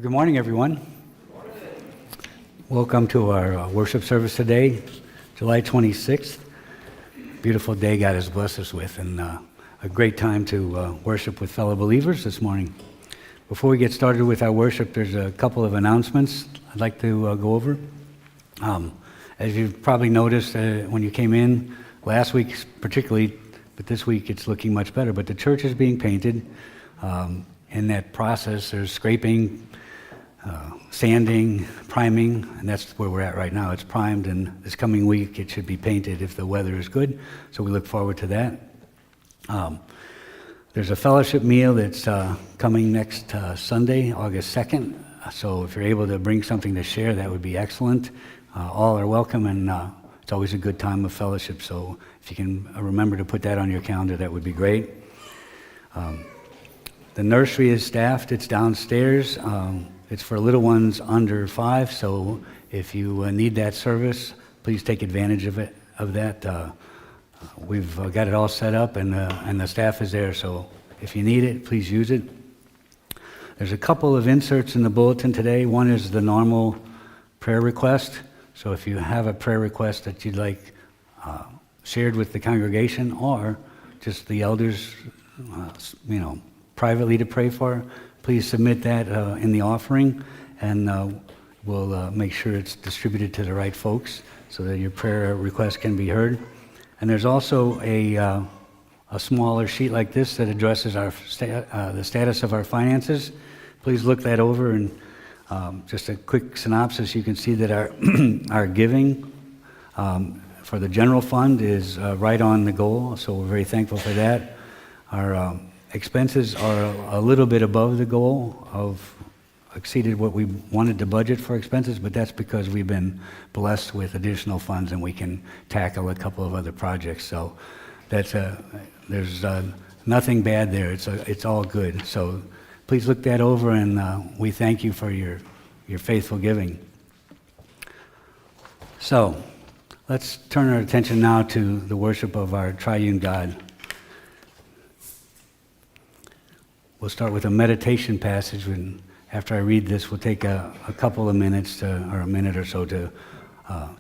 Good morning, everyone. Welcome to our worship service today, July 26th. Beautiful day God has blessed us with, and a great time to worship with fellow believers this morning. Before we get started with our worship, there's a couple of announcements I'd like to go over. As you've probably noticed when you came in, last week particularly, but this week it's looking much better. But the church is being painted. In that process, there's scraping, sanding, priming, and that's where we're at right now. It's primed, and this coming week it should be painted if the weather is good, so we look forward to that. There's a fellowship meal that's coming next Sunday, August 2nd, so if you're able to bring something to share, that would be excellent. All are welcome, and it's always a good time of fellowship, so if you can remember to put that on your calendar, that would be great. The nursery is staffed. It's downstairs. It's for little ones under 5, so if you need that service, please take advantage of that. We've got it all set up, and the staff is there, so if you need it, please use it. There's a couple of inserts in the bulletin today. One is the normal prayer request, so if you have a prayer request that you'd like shared with the congregation or just the elders, privately to pray for, please submit that in the offering, and we'll make sure it's distributed to the right folks so that your prayer request can be heard. And there's also a smaller sheet like this that addresses the status of our finances. Please look that over, and just a quick synopsis. You can see that our giving for the general fund is right on the goal, so we're very thankful for that. Our expenses are a little bit above the goal of exceeded what we wanted to budget for expenses, but that's because we've been blessed with additional funds and we can tackle a couple of other projects. So that's there's nothing bad there. It's all good. So please look that over, and we thank you for your faithful giving. So let's turn our attention now to the worship of our triune God. We'll start with a meditation passage, and after I read this, we'll take a couple of minutes or a minute or so to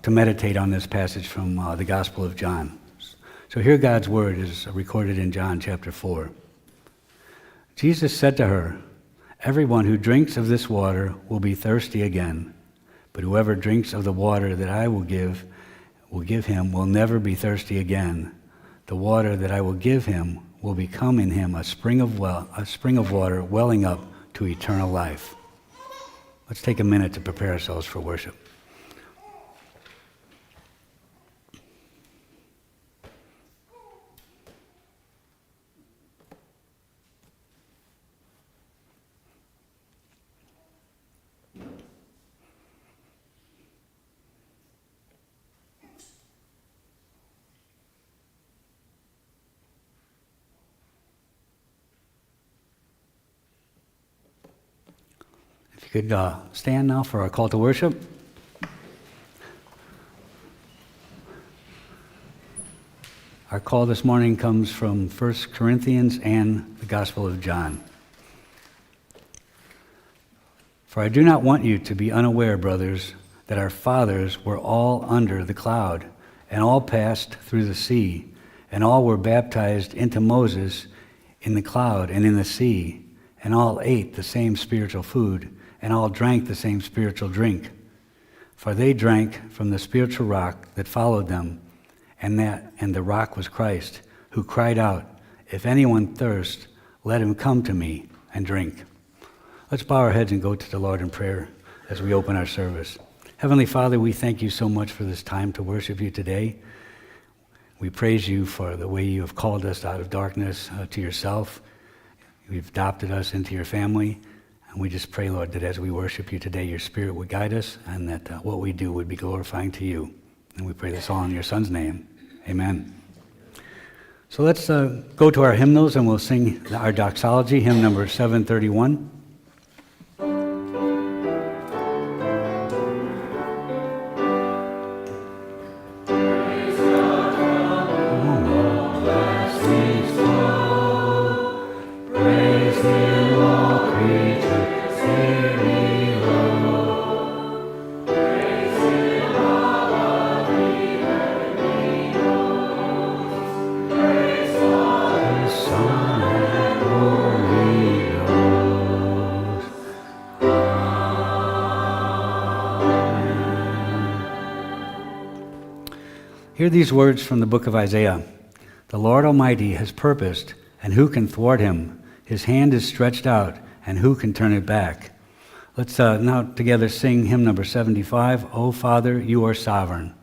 meditate on this passage from the Gospel of John. So here God's word is recorded in John chapter 4. Jesus said to her, "Everyone who drinks of this water will be thirsty again, but whoever drinks of the water that I will give him will never be thirsty again. The water that I will give him will become in him a spring of water welling up to eternal life." Let's take a minute to prepare ourselves for worship. If you could stand now for our call to worship. Our call this morning comes from 1 Corinthians and the Gospel of John. "For I do not want you to be unaware, brothers, that our fathers were all under the cloud, and all passed through the sea, and all were baptized into Moses in the cloud and in the sea, and all ate the same spiritual food, and all drank the same spiritual drink. For they drank from the spiritual rock that followed them, and the rock was Christ, who cried out, 'If anyone thirst, let him come to me and drink.'" Let's bow our heads and go to the Lord in prayer as we open our service. Heavenly Father, we thank you so much for this time to worship you today. We praise you for the way you have called us out of darkness to yourself. You've adopted us into your family. And we just pray, Lord, that as we worship you today, your Spirit would guide us, and that what we do would be glorifying to you. And we pray this all in your Son's name. Amen. So let's go to our hymnals, and we'll sing our doxology, hymn number 731. Praise him, all creatures, hear me. Hear these words from the book of Isaiah. The Lord Almighty has purposed, and who can thwart him? His hand is stretched out, and who can turn it back? Let's now together sing hymn number 75, O Father, you are sovereign.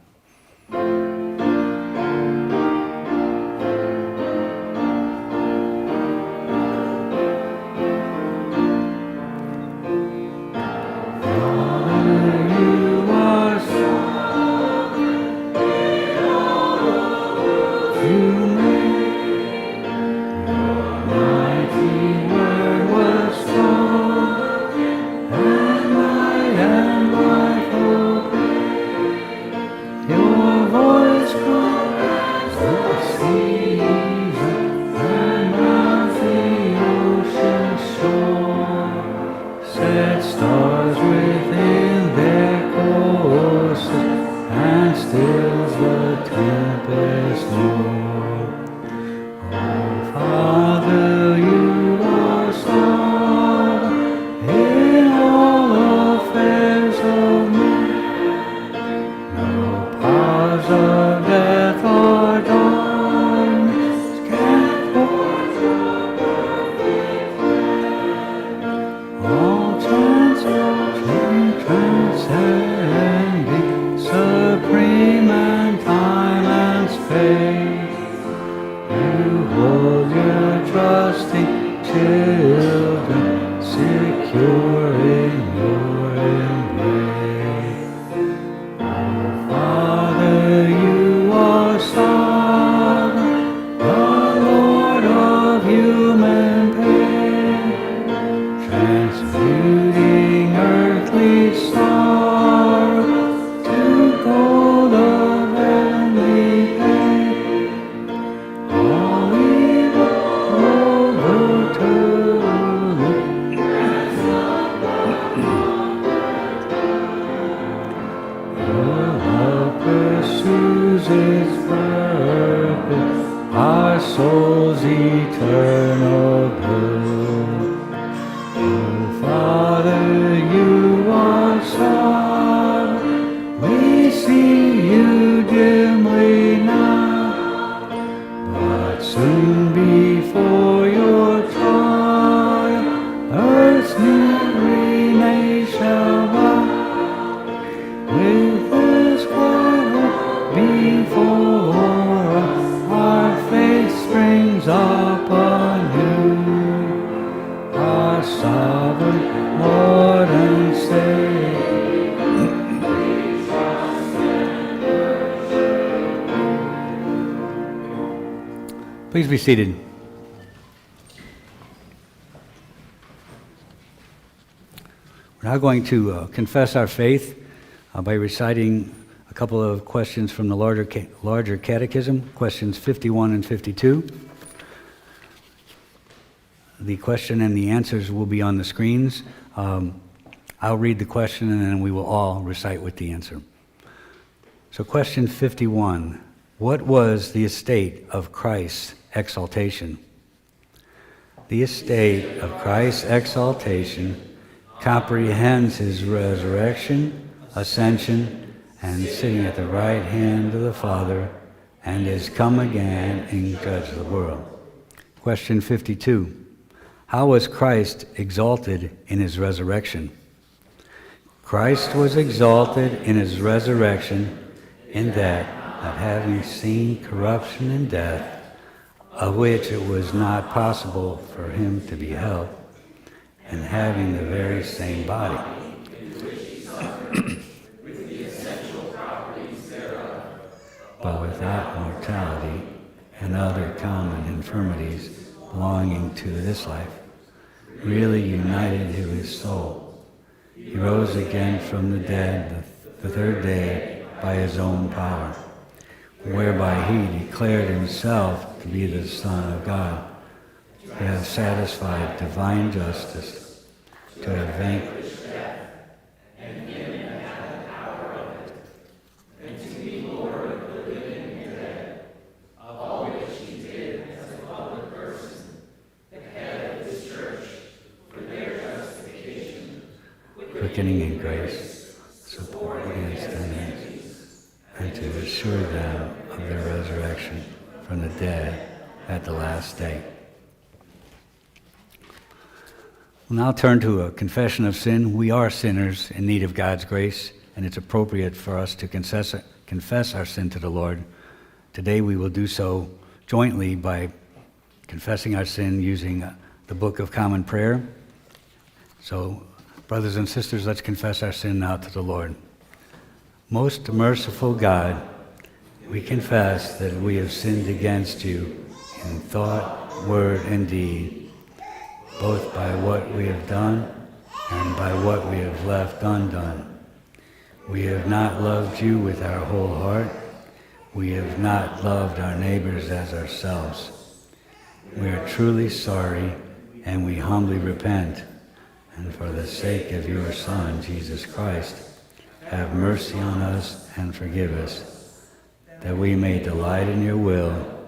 Please be seated. We're now going to confess our faith by reciting a couple of questions from the larger catechism, questions 51 and 52. The question and the answers will be on the screens. I'll read the question and then we will all recite with the answer. So question 51, what was the estate of Christ's exaltation? The estate of Christ's exaltation comprehends his resurrection, ascension, and sitting at the right hand of the Father, and is come again and judge the world. Question 52. How was Christ exalted in his resurrection? Christ was exalted in his resurrection in that, not having seen corruption and death, of which it was not possible for him to be held, and having the very same body, but without mortality and other common infirmities belonging to this life, really united to his soul. He rose again from the dead the third day by his own power, whereby he declared himself to be the Son of God, to have satisfied divine justice, to have vanquished death, and him that hath the power of it, and to be Lord of the living and dead, of all which he did as a public person, the head of his church, for their justification, quickening in grace, support against enemies, and to assure them of their resurrection from the dead at the last day. We'll now turn to a confession of sin. We are sinners in need of God's grace, and it's appropriate for us to confess our sin to the Lord. Today we will do so jointly by confessing our sin using the Book of Common Prayer. So, brothers and sisters, let's confess our sin now to the Lord. Most merciful God, we confess that we have sinned against you in thought, word, and deed, both by what we have done and by what we have left undone. We have not loved you with our whole heart. We have not loved our neighbors as ourselves. We are truly sorry, and we humbly repent. And for the sake of your Son, Jesus Christ, have mercy on us and forgive us, that we may delight in your will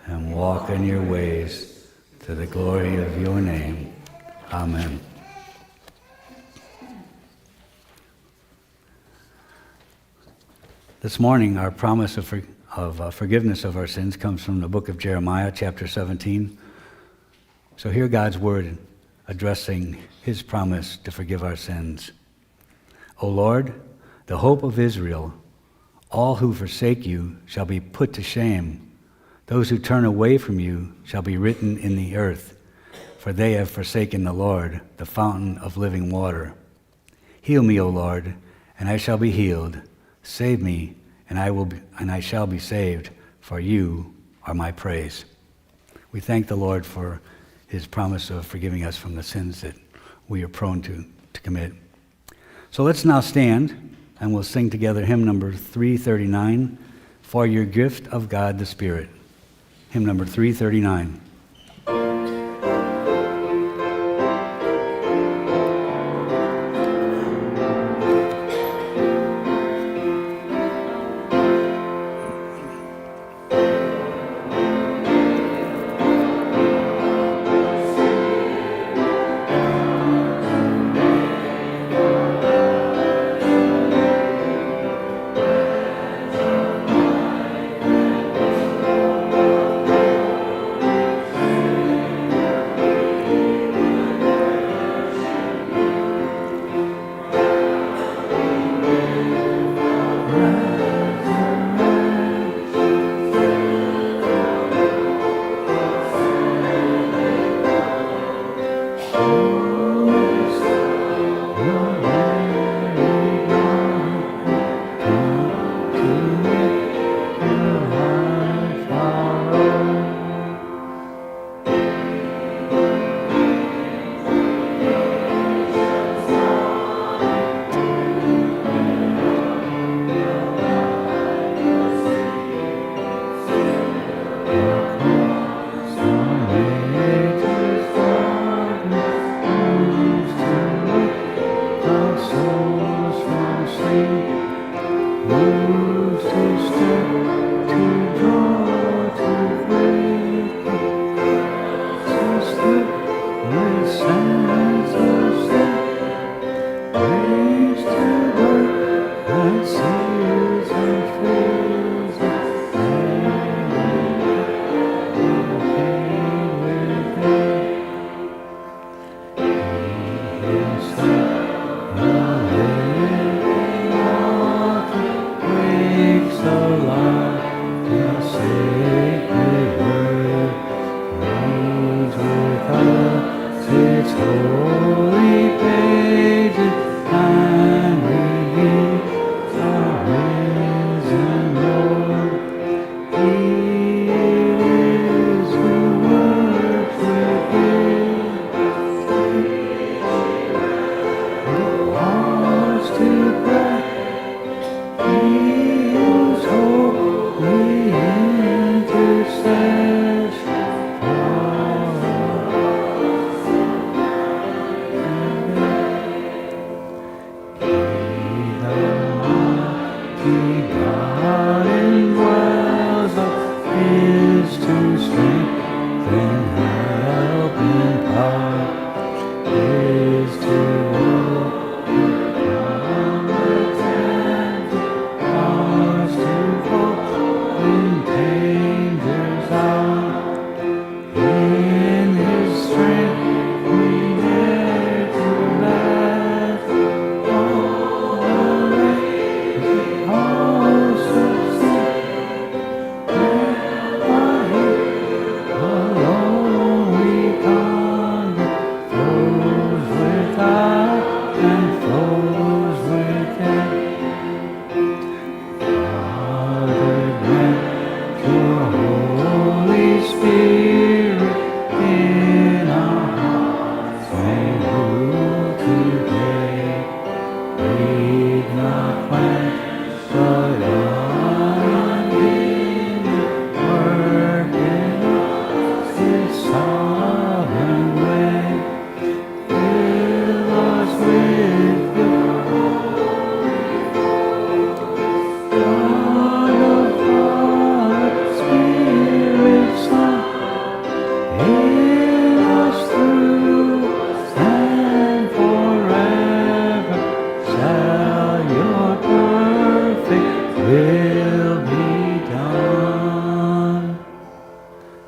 and walk in your ways to the glory of your name. Amen. This morning, our promise of forgiveness of our sins comes from the book of Jeremiah, chapter 17. So hear God's word addressing his promise to forgive our sins. O Lord, the hope of Israel, all who forsake you shall be put to shame. Those who turn away from you shall be written in the earth, for they have forsaken the Lord, the fountain of living water. Heal me, O Lord, and I shall be healed. Save me, and I shall be saved, for you are my praise. We thank the Lord for his promise of forgiving us from the sins that we are prone to commit. So let's now stand, and we'll sing together hymn number 339, For Your Gift of God the Spirit. Hymn number 339.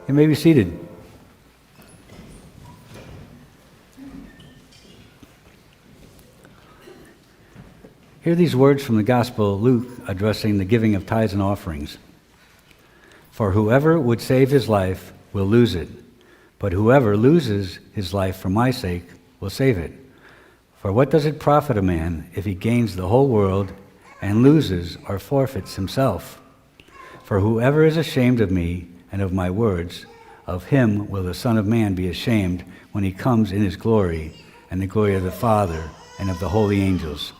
You may be seated. Hear these words from the Gospel of Luke addressing the giving of tithes and offerings. For whoever would save his life will lose it, but whoever loses his life for my sake will save it. For what does it profit a man if he gains the whole world and loses or forfeits himself? For whoever is ashamed of me and of my words, of him will the Son of Man be ashamed when he comes in his glory and the glory of the Father and of the holy angels.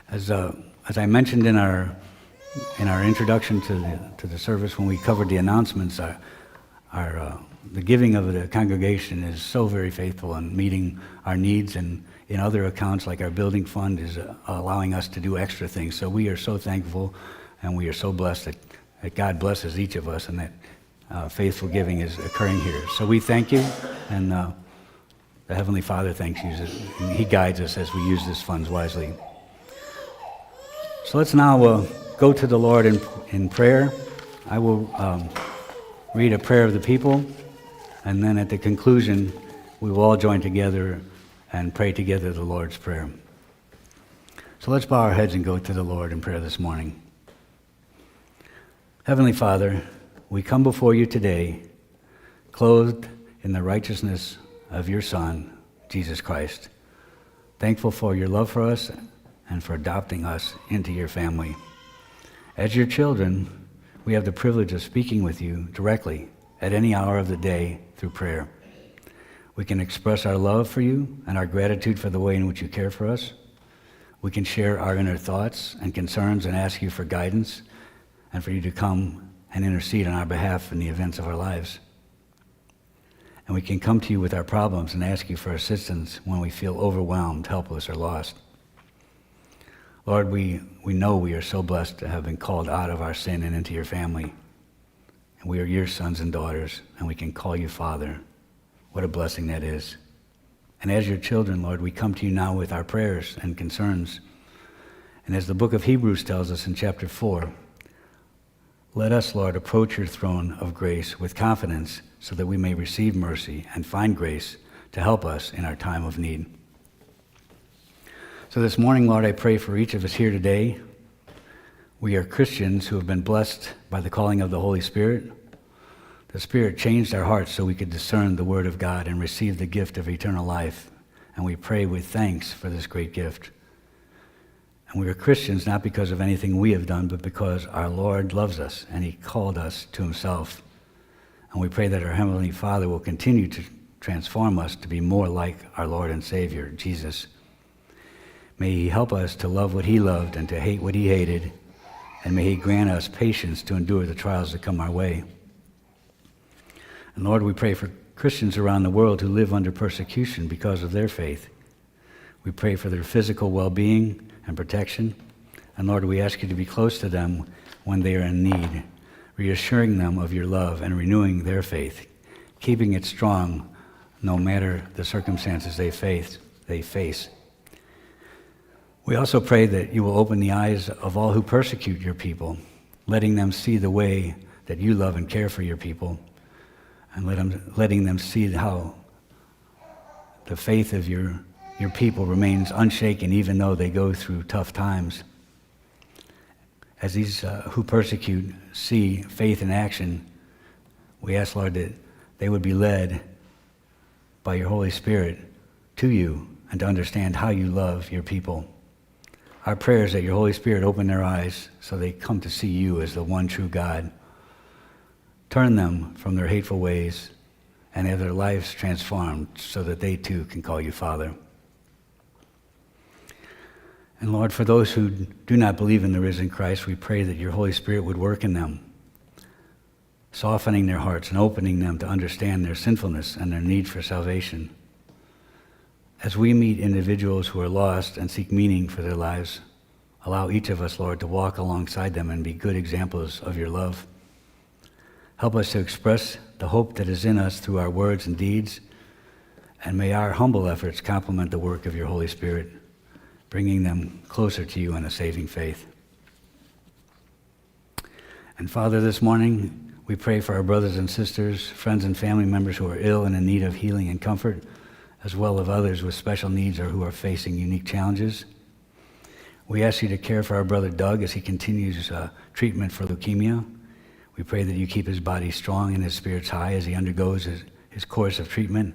As I mentioned in our introduction to the service when we covered the announcements, the giving of the congregation is so very faithful in meeting our needs, and in other accounts like our building fund is allowing us to do extra things. So we are so thankful, and we are so blessed that God blesses each of us, and that faithful giving is occurring here. So we thank you, and the Heavenly Father thanks you. He guides us as we use these funds wisely. So let's now go to the Lord in prayer. I will read a prayer of the people, and then at the conclusion, we will all join together and pray together the Lord's Prayer. So let's bow our heads and go to the Lord in prayer this morning. Heavenly Father, we come before you today, clothed in the righteousness of your Son, Jesus Christ, thankful for your love for us and for adopting us into your family. As your children, we have the privilege of speaking with you directly at any hour of the day through prayer. We can express our love for you and our gratitude for the way in which you care for us. We can share our inner thoughts and concerns and ask you for guidance and for you to come and intercede on our behalf in the events of our lives. And we can come to you with our problems and ask you for assistance when we feel overwhelmed, helpless, or lost. Lord, we know we are so blessed to have been called out of our sin and into your family. And we are your sons and daughters, and we can call you Father. What a blessing that is. And as your children, Lord, we come to you now with our prayers and concerns. And as the book of Hebrews tells us in chapter 4, let us, Lord, approach your throne of grace with confidence so that we may receive mercy and find grace to help us in our time of need. So this morning, Lord, I pray for each of us here today. We are Christians who have been blessed by the calling of the Holy Spirit. The Spirit changed our hearts so we could discern the Word of God and receive the gift of eternal life. And we pray with thanks for this great gift. And we are Christians not because of anything we have done, but because our Lord loves us and he called us to himself. And we pray that our Heavenly Father will continue to transform us to be more like our Lord and Savior, Jesus. May he help us to love what he loved and to hate what he hated, and may he grant us patience to endure the trials that come our way. And Lord, we pray for Christians around the world who live under persecution because of their faith. We pray for their physical well-being and protection. And Lord, we ask you to be close to them when they are in need, reassuring them of your love and renewing their faith, keeping it strong no matter the circumstances they face. We also pray that you will open the eyes of all who persecute your people, letting them see the way that you love and care for your people, and letting them see how the faith of your people remains unshaken even though they go through tough times. As these who persecute see faith in action, we ask, Lord, that they would be led by your Holy Spirit to you and to understand how you love your people. Our prayer is that your Holy Spirit open their eyes so they come to see you as the one true God. Turn them from their hateful ways and have their lives transformed so that they too can call you Father. And Lord, for those who do not believe in the risen Christ, we pray that your Holy Spirit would work in them, softening their hearts and opening them to understand their sinfulness and their need for salvation. As we meet individuals who are lost and seek meaning for their lives, allow each of us, Lord, to walk alongside them and be good examples of your love. Help us to express the hope that is in us through our words and deeds, and may our humble efforts complement the work of your Holy Spirit, bringing them closer to you in a saving faith. And Father, this morning, we pray for our brothers and sisters, friends and family members who are ill and in need of healing and comfort, as well as others with special needs or who are facing unique challenges. We ask you to care for our brother Doug as he continues treatment for leukemia. We pray that you keep his body strong and his spirits high as he undergoes his course of treatment,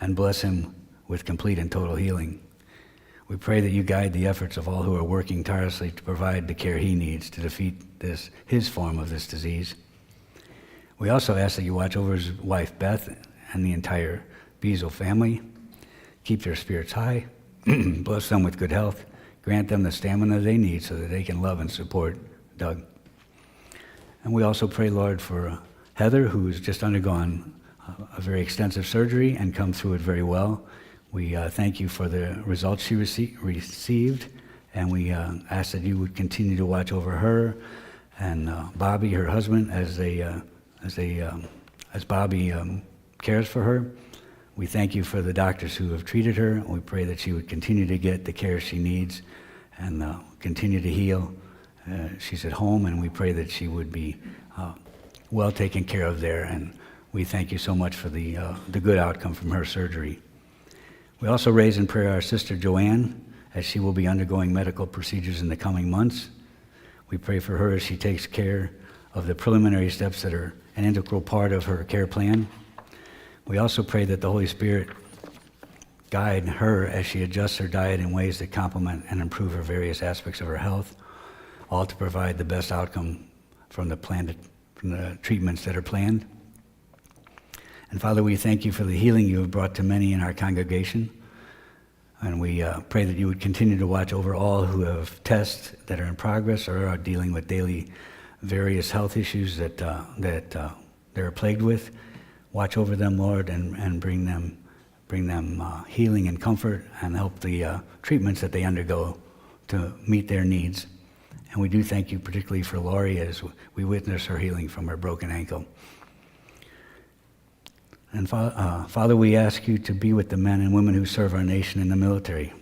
and bless him with complete and total healing. We pray that you guide the efforts of all who are working tirelessly to provide the care he needs to defeat his form of this disease. We also ask that you watch over his wife Beth and the entire Beazle family. Keep their spirits high, bless them with good health, grant them the stamina they need so that they can love and support Doug. And we also pray, Lord, for Heather, who has just undergone a very extensive surgery and come through it very well. We thank you for the results she received, and we ask that you would continue to watch over her and Bobby, her husband, as Bobby cares for her. We thank you for the doctors who have treated her, and we pray that she would continue to get the care she needs and continue to heal. She's at home, and we pray that she would be well taken care of there, and we thank you so much for the good outcome from her surgery. We also raise in prayer our sister Joanne, as she will be undergoing medical procedures in the coming months. We pray for her as she takes care of the preliminary steps that are an integral part of her care plan. We also pray that the Holy Spirit guide her as she adjusts her diet in ways that complement and improve her various aspects of her health, all to provide the best outcome from the treatments that are planned. And Father, we thank you for the healing you have brought to many in our congregation. And we pray that you would continue to watch over all who have tests that are in progress or are dealing with daily various health issues that they're plagued with. Watch over them, Lord, and bring them healing and comfort, and help the treatments that they undergo to meet their needs. And we do thank you particularly for Laurie as we witness her healing from her broken ankle. And Father, we ask you to be with the men and women who serve our nation in the military.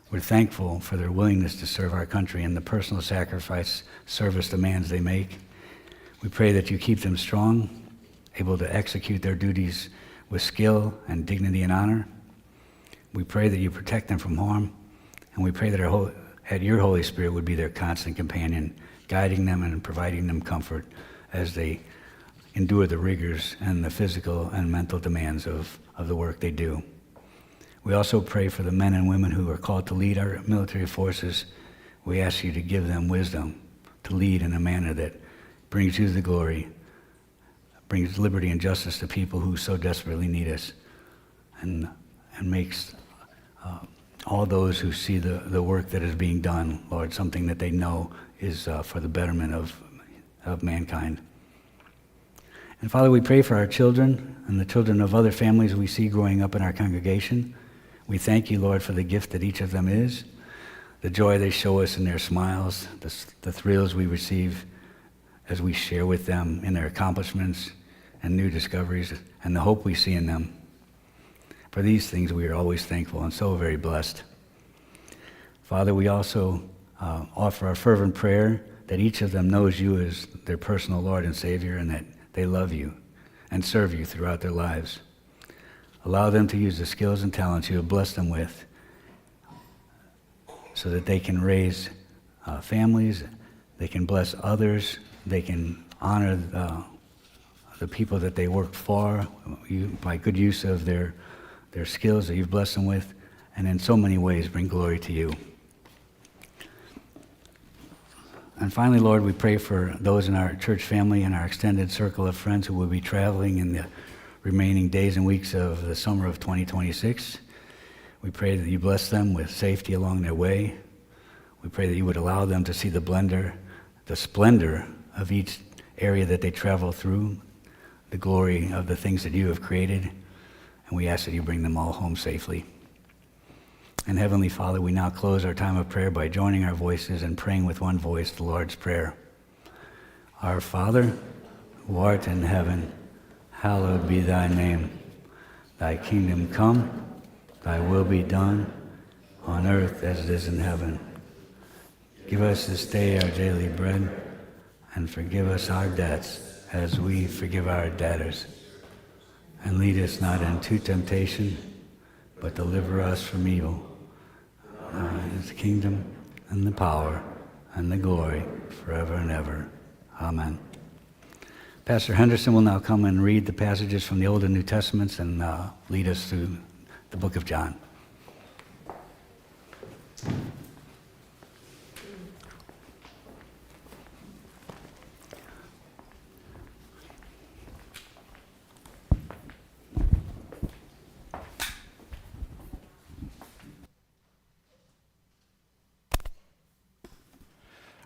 We're thankful for their willingness to serve our country and the personal sacrifice service demands they make. We pray that you keep them strong, able to execute their duties with skill and dignity and honor. We pray that you protect them from harm, and we pray that your Holy Spirit would be their constant companion, guiding them and providing them comfort as they endure the rigors and the physical and mental demands of the work they do. We also pray for the men and women who are called to lead our military forces. We ask you to give them wisdom to lead in a manner that brings you the glory, brings liberty and justice to people who so desperately need us, and makes all those who see the work that is being done, Lord, something that they know is for the betterment of mankind. And Father, we pray for our children and the children of other families we see growing up in our congregation. We thank you, Lord, for the gift that each of them is, the joy they show us in their smiles, the thrills we receive as we share with them in their accomplishments and new discoveries, and the hope we see in them. For these things we are always thankful and so very blessed. Father, we also offer our fervent prayer that each of them knows you as their personal Lord and Savior, and that they love you and serve you throughout their lives. Allow them to use the skills and talents you have blessed them with so that they can raise families, they can bless others, they can honor the people that they work for by good use of their skills that you've blessed them with, and in so many ways bring glory to you. And finally, Lord, we pray for those in our church family and our extended circle of friends who will be traveling in the remaining days and weeks of the summer of 2026. We pray that you bless them with safety along their way, We pray that you would allow them to see the splendor of each area that they travel through, the glory of the things that you have created, and we ask that you bring them all home safely. And Heavenly Father, we now close our time of prayer by joining our voices and praying with one voice the Lord's Prayer. Our Father, who art in heaven, hallowed be thy name. Thy kingdom come, thy will be done, on earth as it is in heaven. Give us this day our daily bread, and forgive us our debts as we forgive our debtors. And lead us not into temptation, but deliver us from evil. Thine is the kingdom, and the power, and the glory, forever and ever. Amen. Pastor Henderson will now come and read the passages from the Old and New Testaments and lead us through the book of John.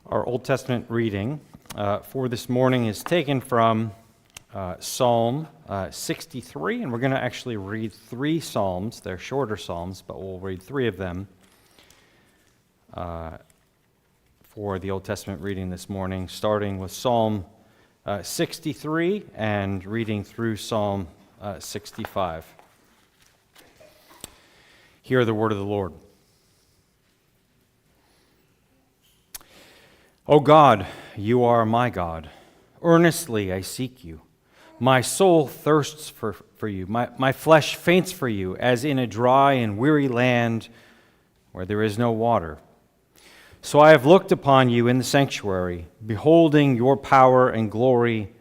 Our Old Testament reading for this morning is taken from Psalm 63, and we're going to actually read 3 psalms. They're shorter psalms, but we'll read 3 of them for the Old Testament reading this morning, starting with Psalm 63 and reading through Psalm 65. Hear the word of the Lord. O God, you are my God. Earnestly I seek you. My soul thirsts for you. My flesh faints for you, as in a dry and weary land where there is no water. So I have looked upon you in the sanctuary, beholding your power and glory,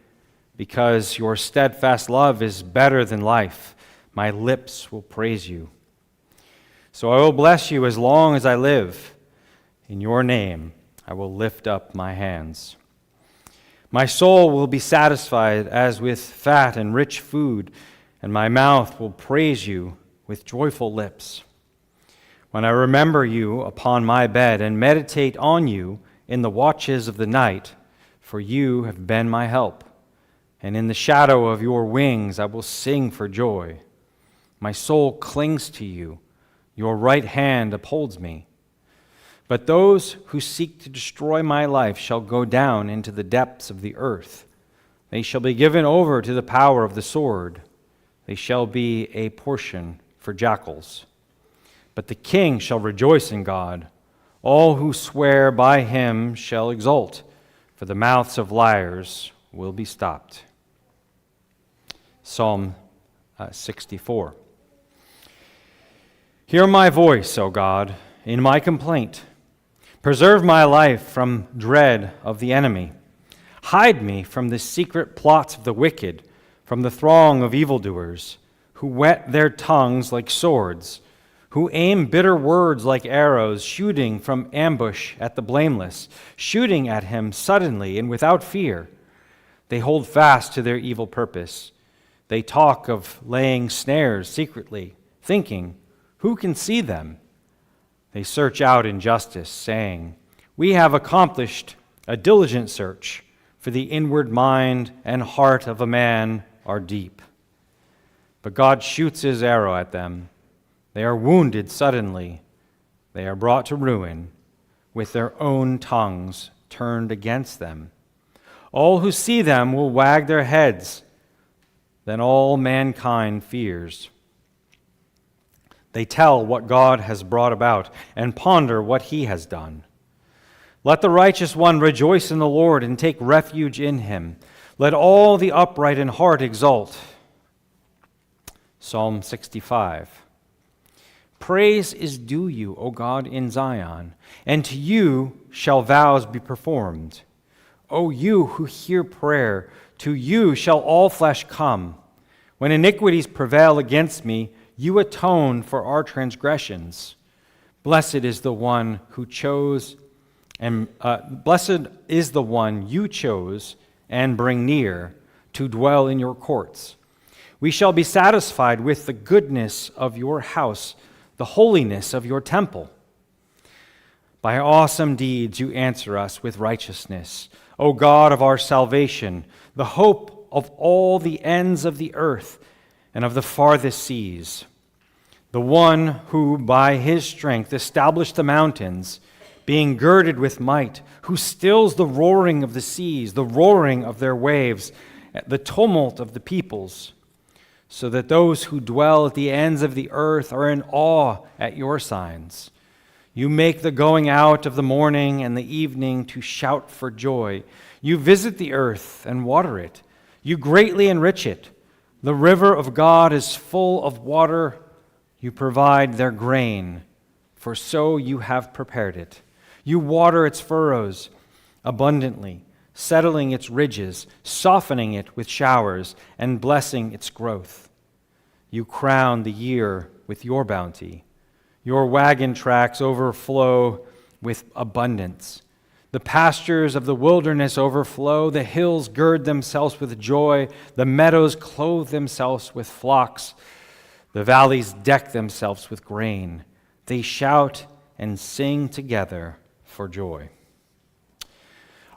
because your steadfast love is better than life. My lips will praise you. So I will bless you as long as I live. In your name I will lift up my hands. My soul will be satisfied as with fat and rich food, and my mouth will praise you with joyful lips. When I remember you upon my bed and meditate on you in the watches of the night, for you have been my help, and in the shadow of your wings I will sing for joy. My soul clings to you, your right hand upholds me. But those who seek to destroy my life shall go down into the depths of the earth. They shall be given over to the power of the sword. They shall be a portion for jackals. But the king shall rejoice in God. All who swear by him shall exult, for the mouths of liars will be stopped. Psalm 64. Hear my voice, O God, in my complaint. Preserve my life from dread of the enemy. Hide me from the secret plots of the wicked, from the throng of evildoers, who whet their tongues like swords, who aim bitter words like arrows, shooting from ambush at the blameless, shooting at him suddenly and without fear. They hold fast to their evil purpose. They talk of laying snares secretly, thinking, who can see them? They search out injustice, saying, we have accomplished a diligent search, for the inward mind and heart of a man are deep. But God shoots his arrow at them. They are wounded suddenly. They are brought to ruin, with their own tongues turned against them. All who see them will wag their heads. Then all mankind fears. They tell what God has brought about and ponder what he has done. Let the righteous one rejoice in the Lord and take refuge in him. Let all the upright in heart exult. Psalm 65. Praise is due you, O God, in Zion, and to you shall vows be performed. O you who hear prayer, to you shall all flesh come. When iniquities prevail against me, you atone for our transgressions. Blessed is the one who chose, and blessed is the one you chose and bring near to dwell in your courts. We shall be satisfied with the goodness of your house, the holiness of your temple. By awesome deeds you answer us with righteousness, O God of our salvation, the hope of all the ends of the earth and of the farthest seas. The one who by his strength established the mountains, being girded with might, who stills the roaring of the seas, the roaring of their waves, the tumult of the peoples, so that those who dwell at the ends of the earth are in awe at your signs. You make the going out of the morning and the evening to shout for joy. You visit the earth and water it. You greatly enrich it. The river of God is full of water. You provide their grain, for so you have prepared it. You water its furrows abundantly, settling its ridges, softening it with showers, and blessing its growth. You crown the year with your bounty. Your wagon tracks overflow with abundance. The pastures of the wilderness overflow. The hills gird themselves with joy. The meadows clothe themselves with flocks. The valleys deck themselves with grain. They shout and sing together for joy.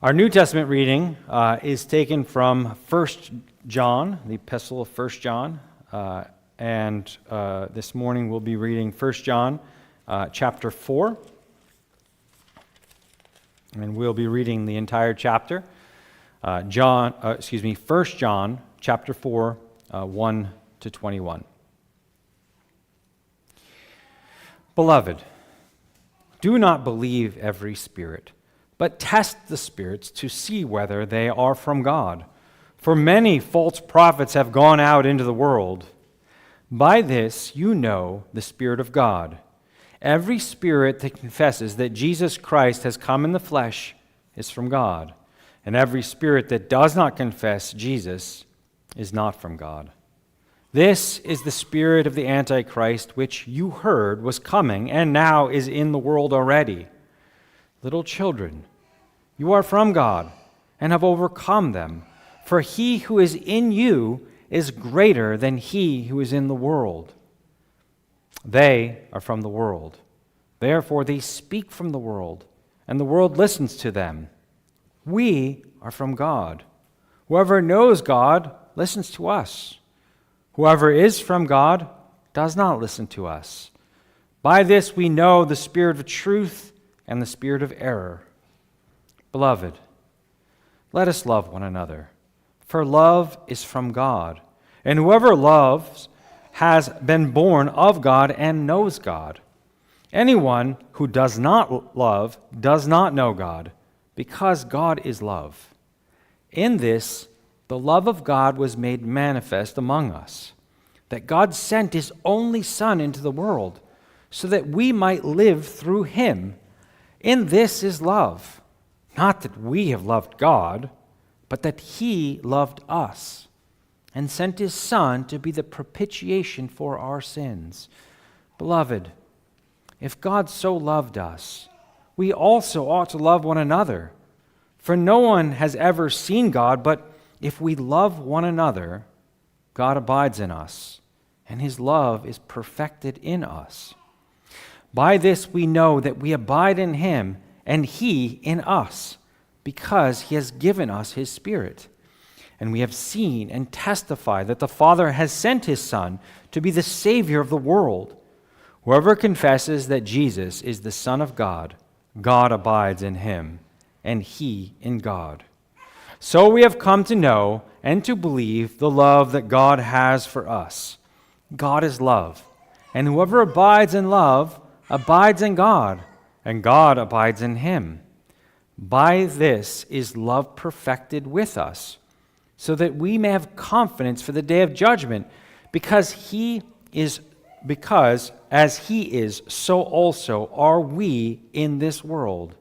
Our New Testament reading is taken from 1 John, the epistle of 1 John. And this morning we'll be reading 1 John chapter 4. And we'll be reading the entire chapter. 1 John chapter 4, 1 to 21. Beloved, do not believe every spirit, but test the spirits to see whether they are from God. For many false prophets have gone out into the world. By this you know the Spirit of God. Every spirit that confesses that Jesus Christ has come in the flesh is from God, and every spirit that does not confess Jesus is not from God. This is the spirit of the Antichrist, which you heard was coming and now is in the world already. Little children, you are from God and have overcome them, for he who is in you is greater than he who is in the world. They are from the world. Therefore they speak from the world, and the world listens to them. We are from God. Whoever knows God listens to us. Whoever is from God does not listen to us. By this we know the spirit of truth and the spirit of error. Beloved, let us love one another, for love is from God, and whoever loves has been born of God and knows God. Anyone who does not love does not know God, because God is love. In this, the love of God was made manifest among us, that God sent his only Son into the world, so that we might live through him. In this is love, not that we have loved God, but that he loved us and sent his Son to be the propitiation for our sins. Beloved, if God so loved us, we also ought to love one another. For no one has ever seen God, but if we love one another, God abides in us, and his love is perfected in us. By this we know that we abide in him, and he in us, because he has given us his Spirit. And we have seen and testify that the Father has sent his Son to be the Savior of the world. Whoever confesses that Jesus is the Son of God, God abides in him, and he in God. So we have come to know and to believe the love that God has for us. God is love, and whoever abides in love abides in God, and God abides in him. By this is love perfected with us, so that we may have confidence for the day of judgment, because as he is, so also are we in this world.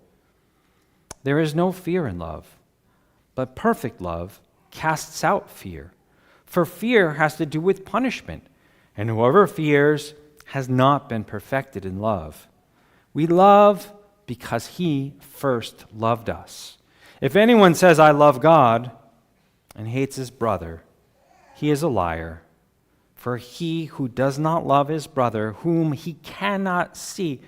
There is no fear in love, but perfect love casts out fear. For fear has to do with punishment, and whoever fears has not been perfected in love. We love because he first loved us. If anyone says, I love God, and hates his brother, he is a liar. For he who does not love his brother, whom he cannot see,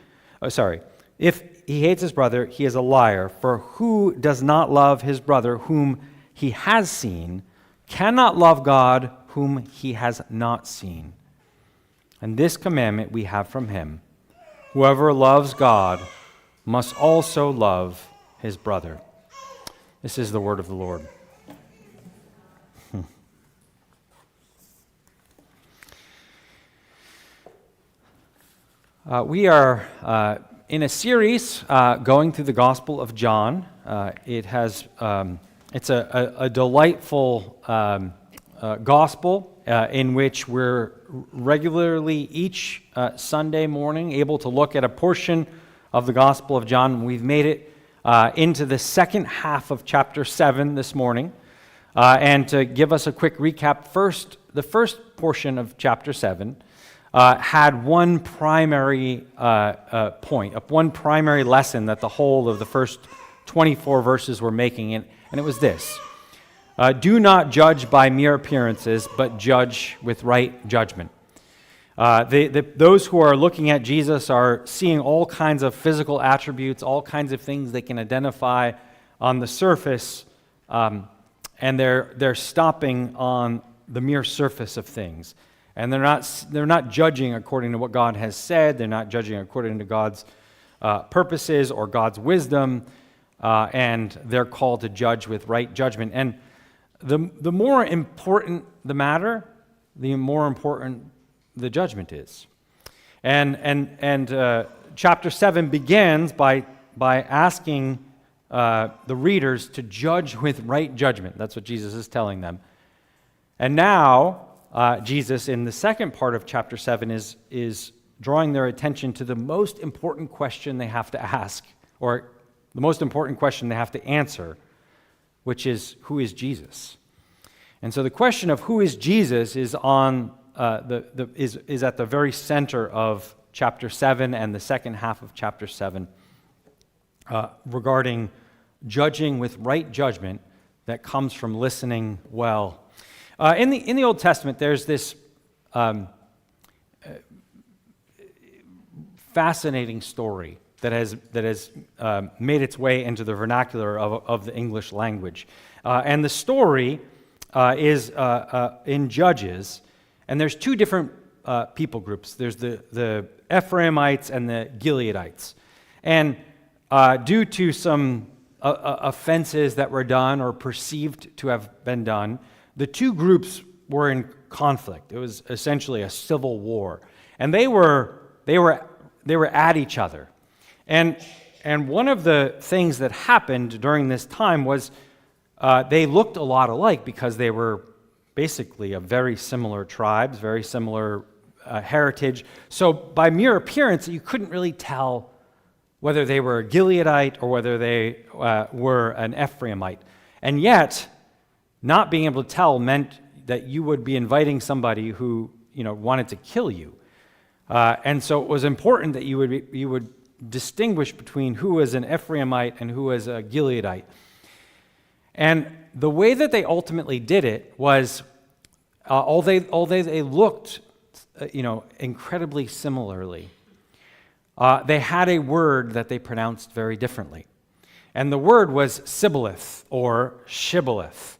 if hates his brother, he is a liar. For who does not love his brother whom he has seen cannot love God whom he has not seen. And this commandment we have from him: whoever loves God must also love his brother. This is the word of the Lord. We are in a series going through the Gospel of John. It's a delightful gospel in which we're regularly each Sunday morning able to look at a portion of the Gospel of John. We've made it into the second half of chapter 7 this morning. And to give us a quick recap, the first portion of chapter 7 had one primary point, one primary lesson that the whole of the first 24 verses were making, and it was this: do not judge by mere appearances, but judge with right judgment. Those who are looking at Jesus are seeing all kinds of physical attributes, all kinds of things they can identify on the surface, and they're stopping on the mere surface of things. And they're not judging according to what God has said. They're not judging according to God's purposes or God's wisdom, and they're called to judge with right judgment. And the more important the matter, the more important the judgment is. And chapter 7 begins by asking the readers to judge with right judgment. That's what Jesus is telling them. And now Jesus, in the second part of chapter 7, is drawing their attention to the most important question they have to ask, or the most important question they have to answer, which is, who is Jesus? And so the question of who is Jesus is on is at the very center of chapter 7 and the second half of chapter 7, regarding judging with right judgment that comes from listening well. In the Old Testament, there's this fascinating story that has made its way into the vernacular of the English language, and the story is in Judges, and there's two different people groups. There's the Ephraimites and the Gileadites, and due to some offenses that were done or perceived to have been done, the two groups were in conflict. It was essentially a civil war, and they were at each other. And one of the things that happened during this time was they looked a lot alike because they were basically of very similar tribes, very similar heritage. So by mere appearance, you couldn't really tell whether they were a Gileadite or whether they were an Ephraimite, and yet, not being able to tell meant that you would be inviting somebody who, wanted to kill you. And so it was important that you would distinguish between who was an Ephraimite and who was a Gileadite. And the way that they ultimately did it was, although they looked, incredibly similarly, they had a word that they pronounced very differently. And the word was Sibboleth or Shibboleth.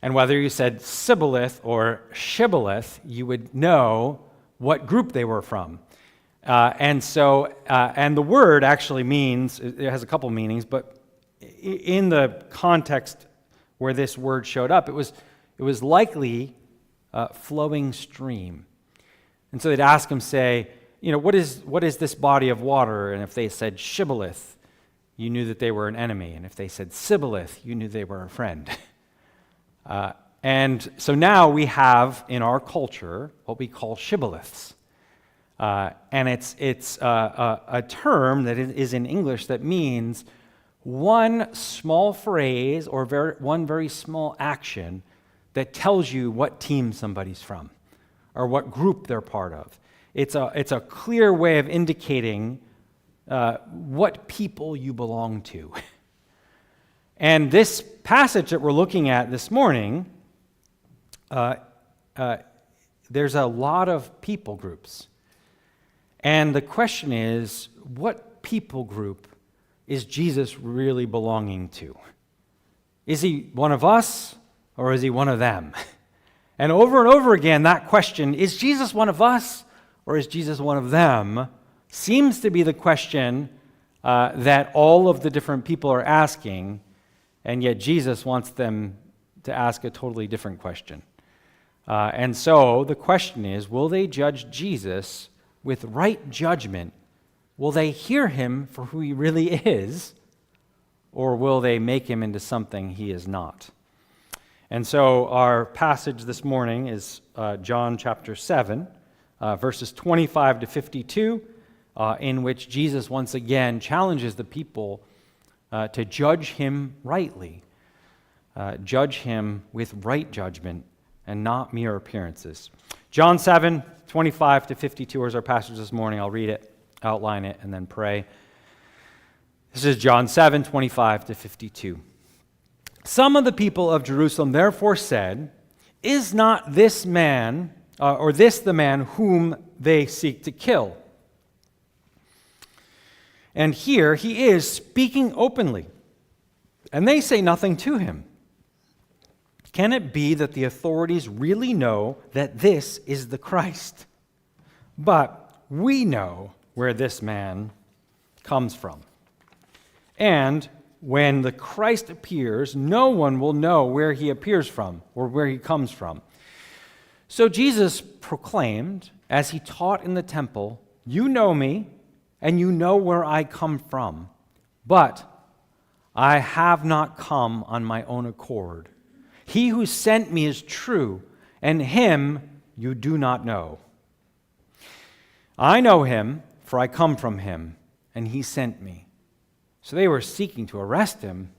And whether you said Sibboleth or Shibboleth, you would know what group they were from. And the word actually means, it has a couple meanings, but in the context where this word showed up, it was likely flowing stream. And so they'd ask him, say, what is this body of water? And if they said Shibboleth, you knew that they were an enemy. And if they said Sibboleth, you knew they were a friend. And so now we have in our culture what we call shibboleths. And it's a term that is in English that means one small phrase or one very small action that tells you what team somebody's from or what group they're part of. It's a clear way of indicating what people you belong to. And this passage that we're looking at this morning, there's a lot of people groups. And the question is, what people group is Jesus really belonging to? Is he one of us or is he one of them? And over again, that question, is Jesus one of us or is Jesus one of them, seems to be the question that all of the different people are asking, and yet Jesus wants them to ask a totally different question. And so the question is, will they judge Jesus with right judgment? Will they hear him for who he really is, or will they make him into something he is not? And so our passage this morning is John chapter 7, verses 25 to 52, in which Jesus once again challenges the people to judge him rightly, judge him with right judgment and not mere appearances. John 7, 25 to 52 is our passage this morning. I'll read it, outline it, and then pray. This is John 7, 25 to 52. Some of the people of Jerusalem therefore said, "Is not this man, or this the man whom they seek to kill? And here he is speaking openly, and they say nothing to him. Can it be that the authorities really know that this is the Christ? But we know where this man comes from. And when the Christ appears, no one will know where he appears from or where he comes from." So Jesus proclaimed, as he taught in the temple, "You know me, and you know where I come from. But I have not come on my own accord. He who sent me is true, and him you do not know. I know him, for I come from him, and he sent me." So they were seeking to arrest him,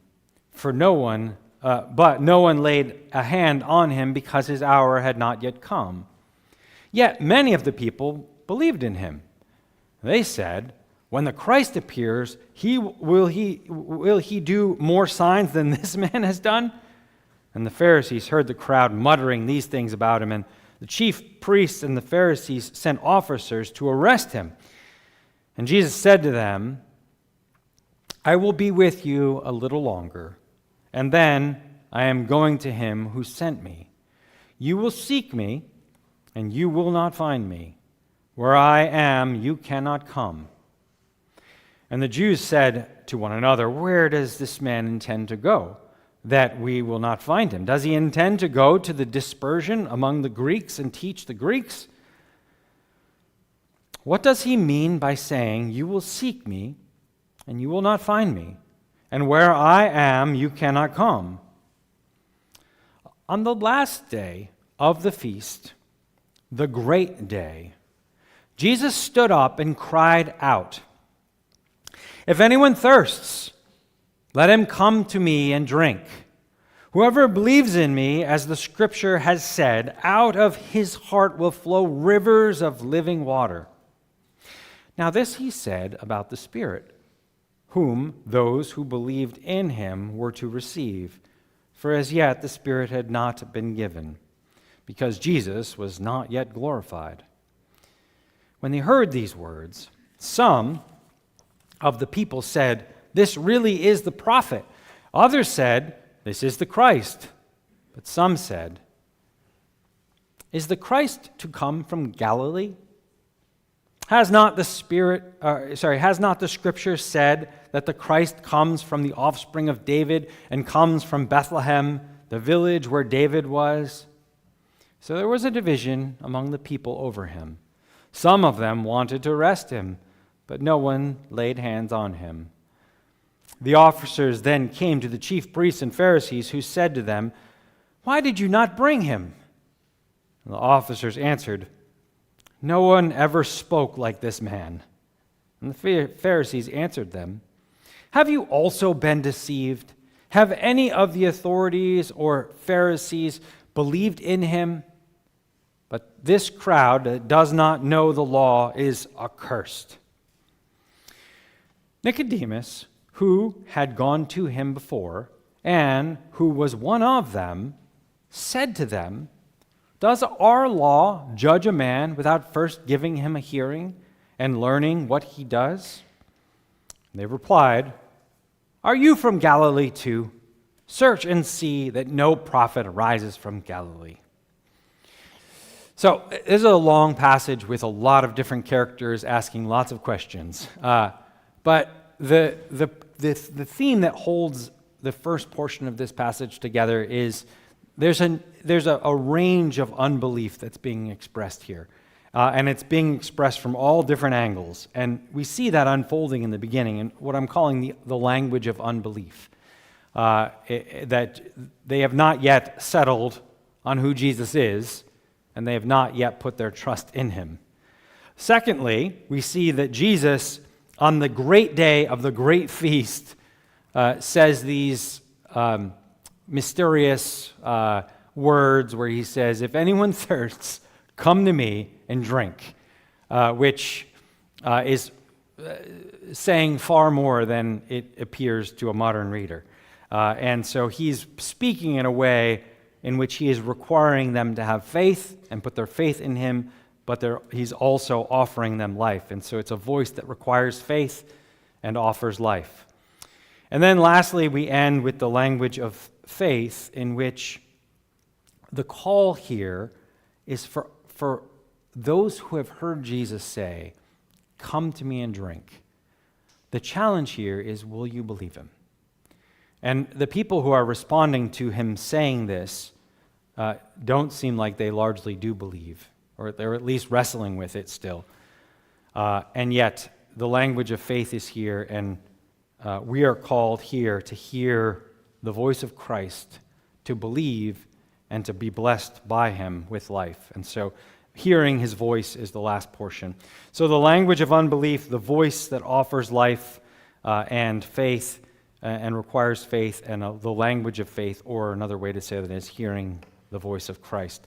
but no one laid a hand on him because his hour had not yet come. Yet many of the people believed in him. They said, "When the Christ appears, will he do more signs than this man has done?" And the Pharisees heard the crowd muttering these things about him, and the chief priests and the Pharisees sent officers to arrest him. And Jesus said to them, "I will be with you a little longer, and then I am going to him who sent me. You will seek me, and you will not find me. Where I am, you cannot come." And the Jews said to one another, "Where does this man intend to go, that we will not find him? Does he intend to go to the dispersion among the Greeks and teach the Greeks? What does he mean by saying, 'You will seek me, and you will not find me, and where I am, you cannot come'?" On the last day of the feast, the great day, Jesus stood up and cried out, "If anyone thirsts, let him come to me and drink. Whoever believes in me, as the scripture has said, out of his heart will flow rivers of living water." Now this he said about the Spirit, whom those who believed in him were to receive. For as yet the Spirit had not been given, because Jesus was not yet glorified. When they heard these words, some of the people said, "This really is the prophet." Others said, "This is the Christ." But some said, "Is the Christ to come from Galilee? Has not the scripture said that the Christ comes from the offspring of David and comes from Bethlehem, the village where David was?" So there was a division among the people over him. Some of them wanted to arrest him, but no one laid hands on him. The officers then came to the chief priests and Pharisees, who said to them, "Why did you not bring him?" And the officers answered, "No one ever spoke like this man." And the Pharisees answered them, "Have you also been deceived? Have any of the authorities or Pharisees believed in him? But this crowd that does not know the law is accursed." Nicodemus, who had gone to him before, and who was one of them, said to them, "Does our law judge a man without first giving him a hearing and learning what he does?" They replied, Are you from Galilee too? Search and see that no prophet arises from Galilee. So this is a long passage with a lot of different characters asking lots of questions. But the theme that holds the first portion of this passage together is there's a range of unbelief that's being expressed here. And it's being expressed from all different angles. And we see that unfolding in the beginning in what I'm calling the language of unbelief. That they have not yet settled on who Jesus is, and they have not yet put their trust in him. Secondly, we see that Jesus, on the great day of the great feast, says these mysterious words where he says, "If anyone thirsts, come to me and drink," which is saying far more than it appears to a modern reader. And so he's speaking in a way in which he is requiring them to have faith and put their faith in him, but he's also offering them life. And so it's a voice that requires faith and offers life. And then lastly, we end with the language of faith, in which the call here is for those who have heard Jesus say, "Come to me and drink." The challenge here is, will you believe him? And the people who are responding to him saying this don't seem like they largely do believe, or they're at least wrestling with it still. And yet, the language of faith is here, and we are called here to hear the voice of Christ, to believe, and to be blessed by him with life. And so, hearing his voice is the last portion. So the language of unbelief, the voice that offers life and faith and requires faith, and the language of faith, or another way to say that is hearing the voice of Christ.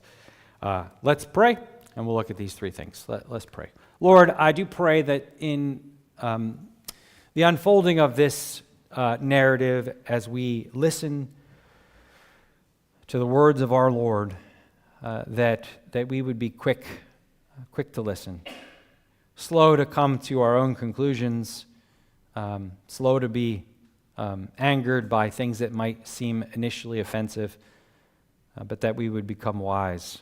Let's pray, and we'll look at these three things. Let's pray. Lord, I do pray that in the unfolding of this narrative, as we listen to the words of our Lord, that we would be quick to listen, slow to come to our own conclusions, slow to be angered by things that might seem initially offensive, but that we would become wise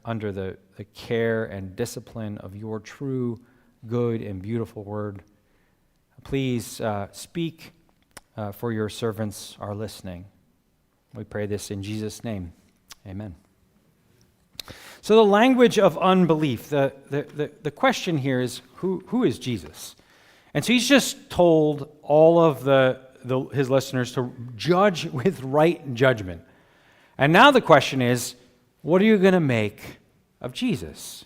under the care and discipline of your true, good, and beautiful word. Please speak, for your servants are listening. We pray this in Jesus' name. Amen. So the language of unbelief, the question here is, who is Jesus? And so he's just told all of his listeners to judge with right judgment. And now the question is, what are you going to make of Jesus?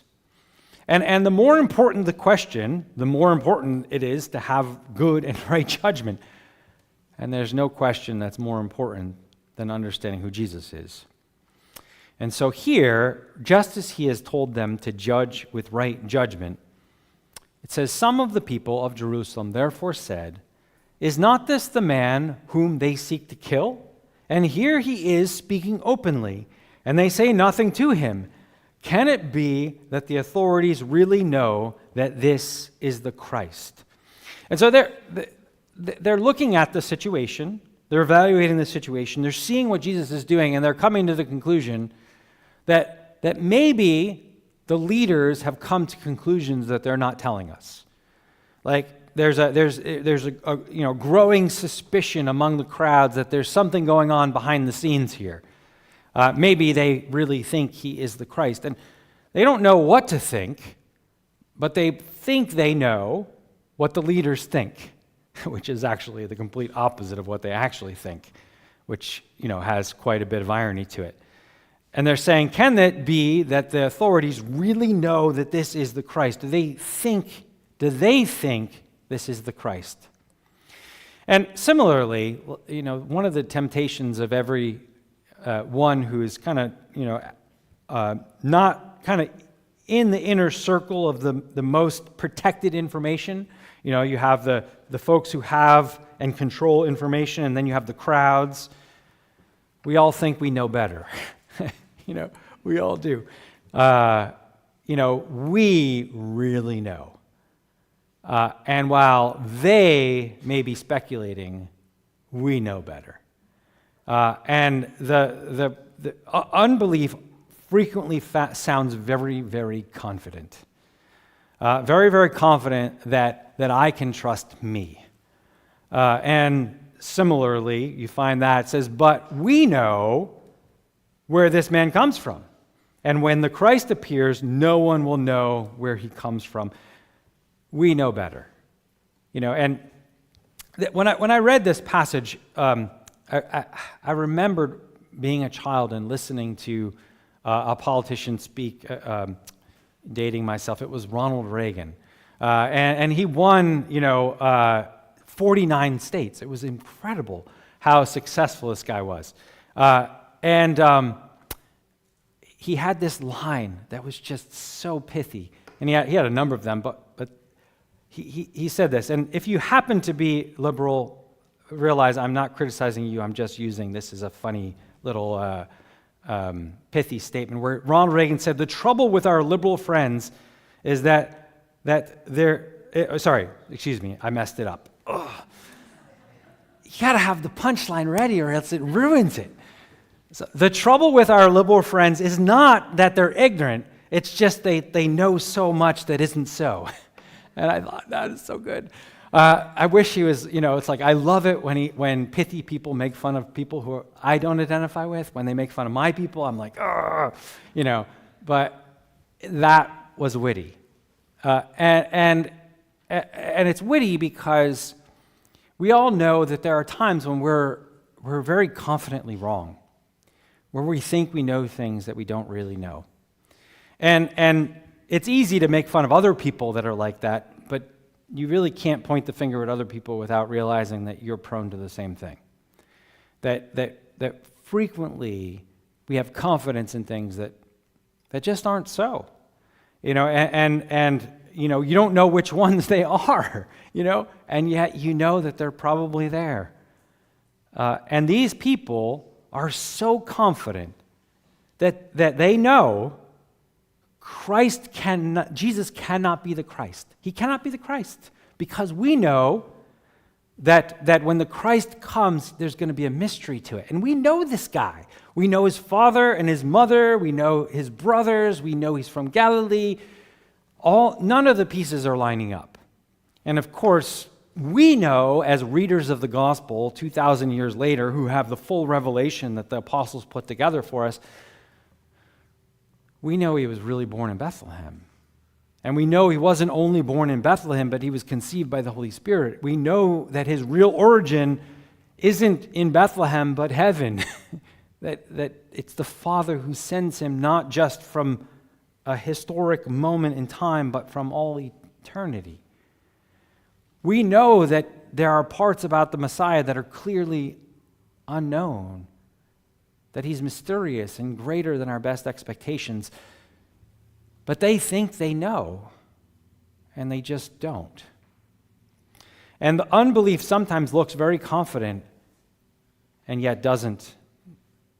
And the more important the question, the more important it is to have good and right judgment. And there's no question that's more important than understanding who Jesus is. And so here, just as he has told them to judge with right judgment, it says, "Some of the people of Jerusalem therefore said, 'Is not this the man whom they seek to kill? And here he is speaking openly, and they say nothing to him. Can it be that the authorities really know that this is the Christ?'" And so they're looking at the situation, they're evaluating the situation, they're seeing what Jesus is doing, and they're coming to the conclusion that maybe the leaders have come to conclusions that they're not telling us. Like there's a growing suspicion among the crowds that there's something going on behind the scenes here. Maybe they really think he is the Christ, and they don't know what to think, but they think they know what the leaders think, which is actually the complete opposite of what they actually think, which has quite a bit of irony to it. And they're saying, can it be that the authorities really know that this is the Christ? Do they think this is the Christ? And similarly, one of the temptations of every one who is kind of, not kind of in the inner circle of the most protected information. You have the folks who have and control information, and then you have the crowds. We all think we know better. We all do. We really know. And while they may be speculating, we know better. And the unbelief frequently sounds very, very confident. Very, very confident that I can trust me. And similarly, you find that it says, but we know where this man comes from. And when the Christ appears, no one will know where he comes from. We know better. And when I read this passage, I remembered being a child and listening to a politician speak, dating myself. It was Ronald Reagan. And he won, 49 states. It was incredible how successful this guy was. And he had this line that was just so pithy. And he had a number of them, but he said this. And if you happen to be liberal, realize I'm not criticizing you. I'm just using this as a funny little pithy statement where Ronald Reagan said, the trouble with our liberal friends is that they're, I messed it up. Ugh. You got to have the punchline ready or else it ruins it. So the trouble with our liberal friends is not that they're ignorant, it's just they know so much that isn't so. And I thought, that is so good. I wish he was, it's like I love it when pithy people make fun of people who I don't identify with. When they make fun of my people, I'm like, but that was witty. And it's witty because we all know that there are times when we're very confidently wrong, where we think we know things that we don't really know. And it's easy to make fun of other people that are like that, but you really can't point the finger at other people without realizing that you're prone to the same thing. That frequently we have confidence in things that just aren't so. And you don't know which ones they are, and yet you know that they're probably there. And these people are so confident that they know Jesus cannot be the Christ. He cannot be the Christ because we know that when the Christ comes, there's going to be a mystery to it. And we know this guy. We know his father and his mother. We know his brothers. We know he's from Galilee. None of the pieces are lining up. And of course, we know as readers of the gospel 2,000 years later who have the full revelation that the apostles put together for us, we know he was really born in Bethlehem. And we know he wasn't only born in Bethlehem, but he was conceived by the Holy Spirit. We know that his real origin isn't in Bethlehem, but heaven. that it's the Father who sends him not just from a historic moment in time, but from all eternity. We know that there are parts about the Messiah that are clearly unknown, that he's mysterious and greater than our best expectations, but they think they know, and they just don't. And the unbelief sometimes looks very confident and yet doesn't,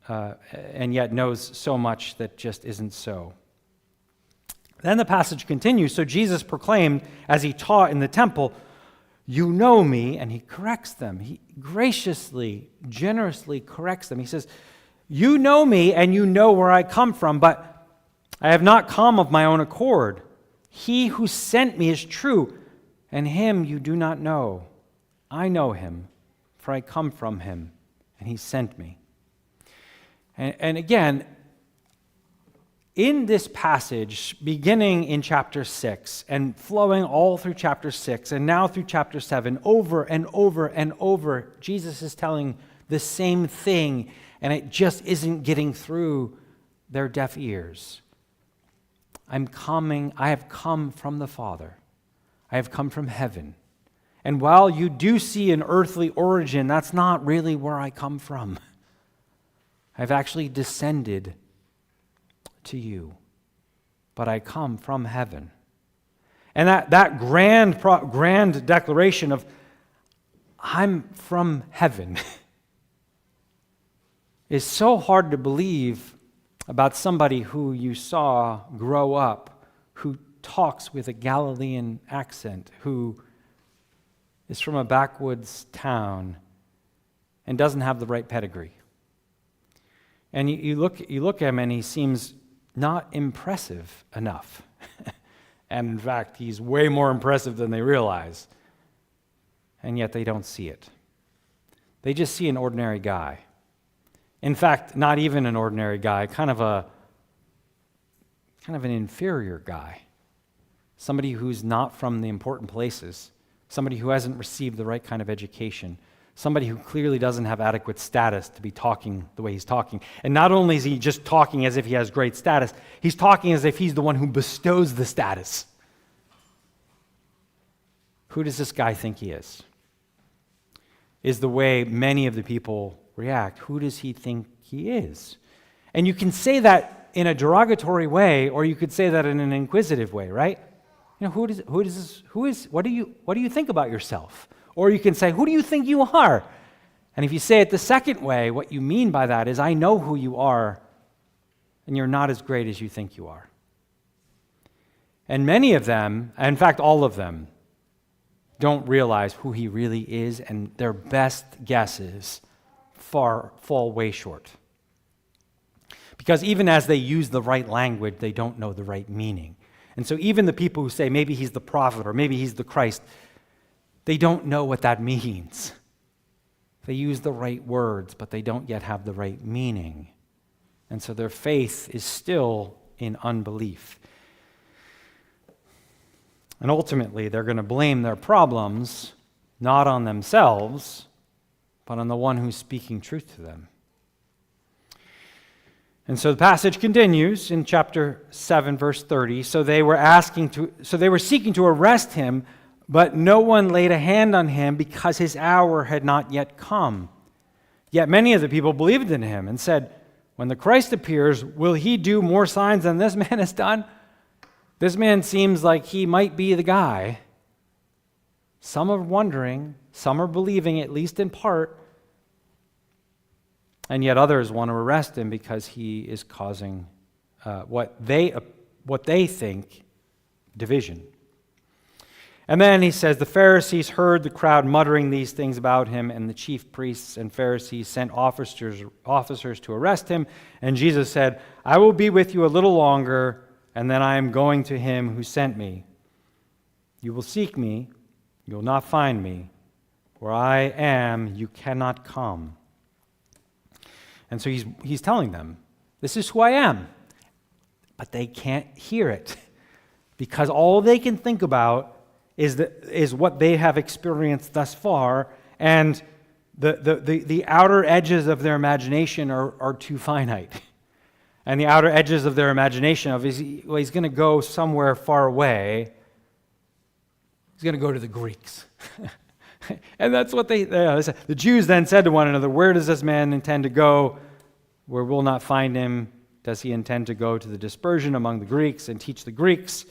and yet knows so much that just isn't so. Then the passage continues. So Jesus proclaimed as he taught in the temple, "You know me," and he corrects them. He graciously, generously corrects them. He says, "You know me and you know where I come from, but I have not come of my own accord. He who sent me is true, and him you do not know. I know him, for I come from him, and he sent me." And again, in this passage, beginning in chapter 6 and flowing all through chapter 6 and now through chapter 7, over and over and over, Jesus is telling the same thing, and it just isn't getting through their deaf ears. I have come from the Father. I have come from heaven. And while you do see an earthly origin, that's not really where I come from. I've actually descended to you, but I come from heaven. And that grand declaration of I'm from heaven is so hard to believe about somebody who you saw grow up, who talks with a Galilean accent, who is from a backwoods town and doesn't have the right pedigree. And you look at him and he seems not impressive enough. And in fact, he's way more impressive than they realize. And yet they don't see it. They just see an ordinary guy. In fact, not even an ordinary guy, kind of an inferior guy. Somebody who's not from the important places. Somebody who hasn't received the right kind of education. Somebody who clearly doesn't have adequate status to be talking the way he's talking. And not only is he just talking as if he has great status, he's talking as if he's the one who bestows the status. Who does this guy think he is the way many of the people react. Who does he think he is? And you can say that in a derogatory way, or you could say that in an inquisitive way, right? You know, what do you think about yourself? Or you can say, who do you think you are? And if you say it the second way, what you mean by that is, I know who you are, and you're not as great as you think you are. And many of them, in fact, all of them, don't realize who he really is, and their best guesses fall way short. Because even as they use the right language, they don't know the right meaning. And so even the people who say maybe he's the prophet or maybe he's the Christ, they don't know what that means. They use the right words, but they don't yet have the right meaning. And so their faith is still in unbelief. And ultimately, they're going to blame their problems not on themselves, but on the one who's speaking truth to them. And so the passage continues in chapter 7, verse 30. So they were seeking to arrest him, but no one laid a hand on him because his hour had not yet come. Yet many of the people believed in him and said, when the Christ appears, will he do more signs than this man has done? This man seems like he might be the guy. Some are wondering, some are believing, at least in part, and yet others want to arrest him because he is causing what they think division. And then he says, the Pharisees heard the crowd muttering these things about him, and the chief priests and Pharisees sent officers to arrest him. And Jesus said, I will be with you a little longer, and then I am going to him who sent me. You will seek me, you will not find me. Where I am, you cannot come. And so he's telling them, this is who I am. But they can't hear it because all they can think about is what they have experienced thus far, and the outer edges of their imagination are too finite. And the outer edges of their imagination he's going to go somewhere far away. He's going to go to the Greeks. And that's what the Jews then said to one another, where does this man intend to go? Where we'll not find him? Does he intend to go to the dispersion among the Greeks and teach the Greeks?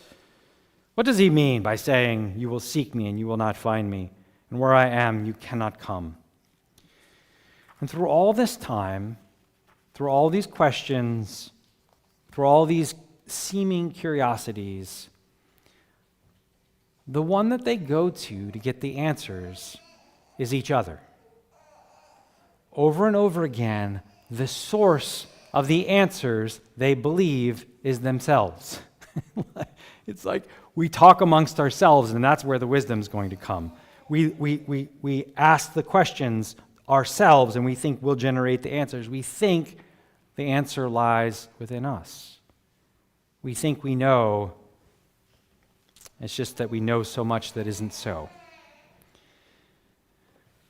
What does he mean by saying, you will seek me and you will not find me, and where I am, you cannot come? And through all this time, through all these questions, through all these seeming curiosities, the one that they go to get the answers is each other. Over and over again, the source of the answers they believe is themselves. It's like we talk amongst ourselves, and that's where the wisdom is going to come. We ask the questions ourselves, and we think we'll generate the answers. We think the answer lies within us. We think we know. It's just that we know so much that isn't so.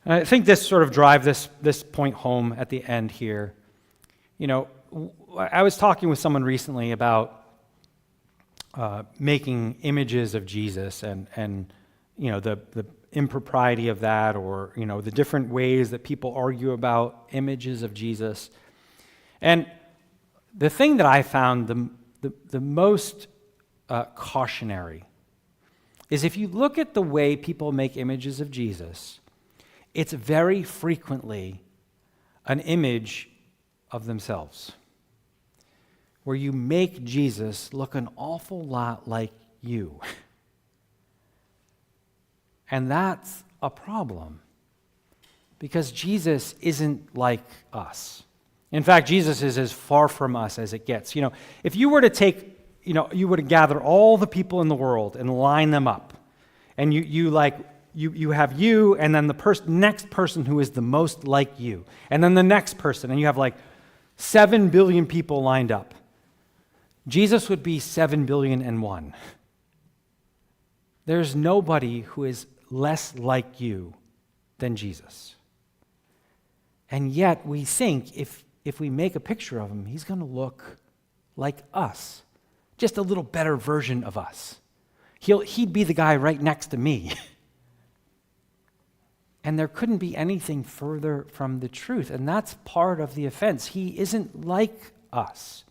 And I think this sort of drives this point home at the end here. You know, I was talking with someone recently about making images of Jesus and you know, the impropriety of that, or, you know, the different ways that people argue about images of Jesus. And the thing that I found the most cautionary is if you look at the way people make images of Jesus, it's very frequently an image of themselves, where you make Jesus look an awful lot like you. And that's a problem, because Jesus isn't like us. In fact, Jesus is as far from us as it gets. If you were to take, you were to gather all the people in the world and line them up, and you have you, and then the next person who is the most like you, and then the next person, and you have 7 billion people lined up. Jesus would be 7,000,000,001. There's nobody who is less like you than Jesus. And yet we think if we make a picture of him, he's going to look like us, just a little better version of us. He'd be the guy right next to me. And there couldn't be anything further from the truth. And that's part of the offense. He isn't like us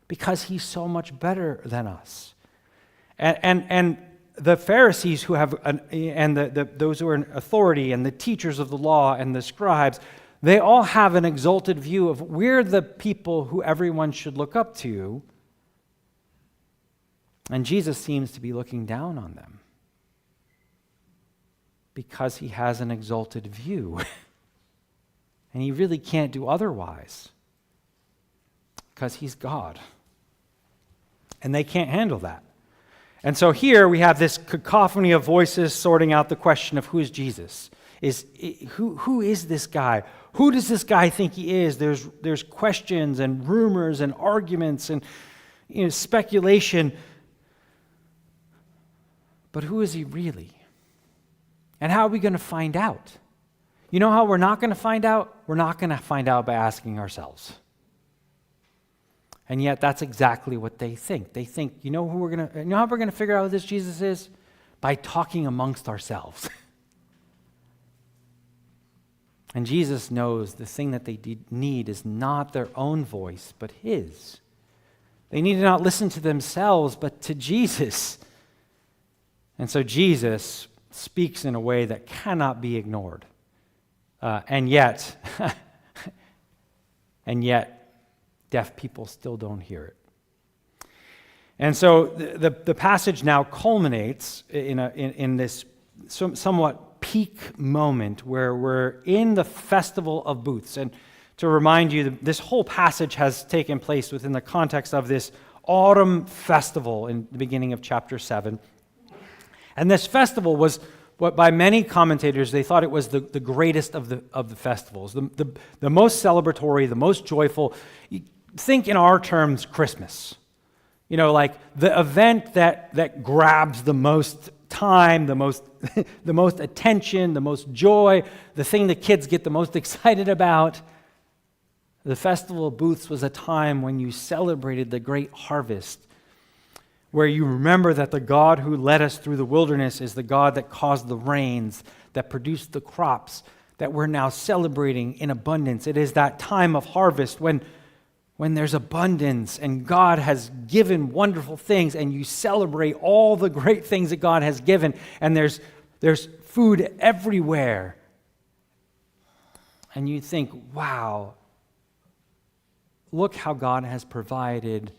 because he's so much better than us. And the Pharisees who have, those who are in authority, and the teachers of the law and the scribes, they all have an exalted view of we're the people who everyone should look up to. And Jesus seems to be looking down on them because he has an exalted view. And he really can't do otherwise because he's God. And they can't handle that. And so here we have this cacophony of voices sorting out the question of who is Jesus. Who is this guy? Who does this guy think he is? There's questions and rumors and arguments and speculation. But who is he really? And how are we going to find out? You know how we're not going to find out? We're not going to find out by asking ourselves. And yet that's exactly what they think. They think, you know how we're going to figure out who this Jesus is? By talking amongst ourselves. And Jesus knows the thing that they need is not their own voice, but his. They need to not listen to themselves, but to Jesus. And so Jesus speaks in a way that cannot be ignored. And yet, deaf people still don't hear it. And so the passage now culminates in this somewhat peak moment where we're in the Festival of Booths. And to remind you, this whole passage has taken place within the context of this autumn festival in the beginning of chapter 7. And this festival was what by many commentators, they thought it was the greatest of the festivals, the most celebratory, the most joyful. Think in our terms, Christmas. Like the event that grabs the most time, the most attention, the most joy, the thing the kids get the most excited about. The Festival of Booths was a time when you celebrated the great harvest, where you remember that the God who led us through the wilderness is the God that caused the rains, that produced the crops, that we're now celebrating in abundance. It is that time of harvest when there's abundance and God has given wonderful things, and you celebrate all the great things that God has given, and there's food everywhere. And you think, wow, look how God has provided.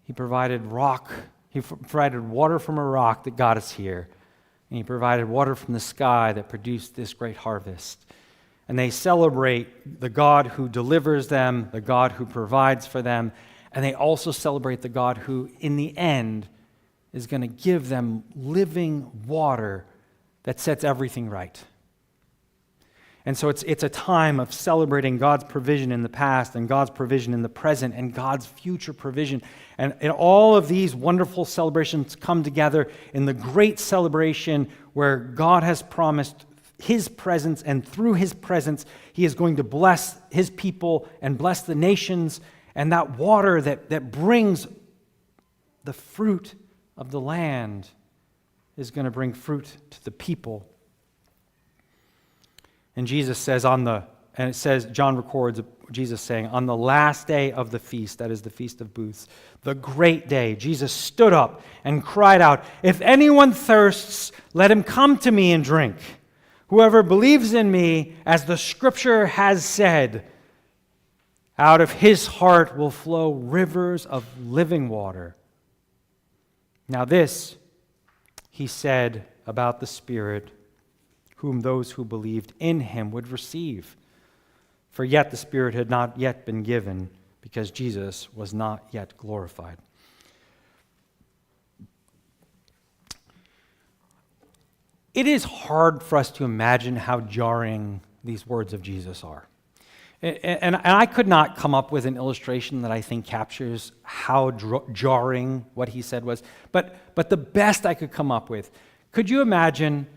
He provided rock. He provided water from a rock that got us here. And he provided water from the sky that produced this great harvest. And they celebrate the God who delivers them, the God who provides for them, and they also celebrate the God who, in the end, is going to give them living water that sets everything right. And so it's a time of celebrating God's provision in the past and God's provision in the present and God's future provision. And all of these wonderful celebrations come together in the great celebration where God has promised his presence, and through his presence, he is going to bless his people and bless the nations, and that water that brings the fruit of the land is going to bring fruit to the people. And Jesus says John records Jesus saying, on the last day of the feast, that is the Feast of Booths, the great day, Jesus stood up and cried out, "If anyone thirsts, let him come to me and drink. Whoever believes in me, as the scripture has said, out of his heart will flow rivers of living water." Now this he said about the Spirit, whom those who believed in him would receive. For yet the Spirit had not yet been given, because Jesus was not yet glorified. It is hard for us to imagine how jarring these words of Jesus are. And I could not come up with an illustration that I think captures how jarring what he said was. But the best I could come up with, could you imagine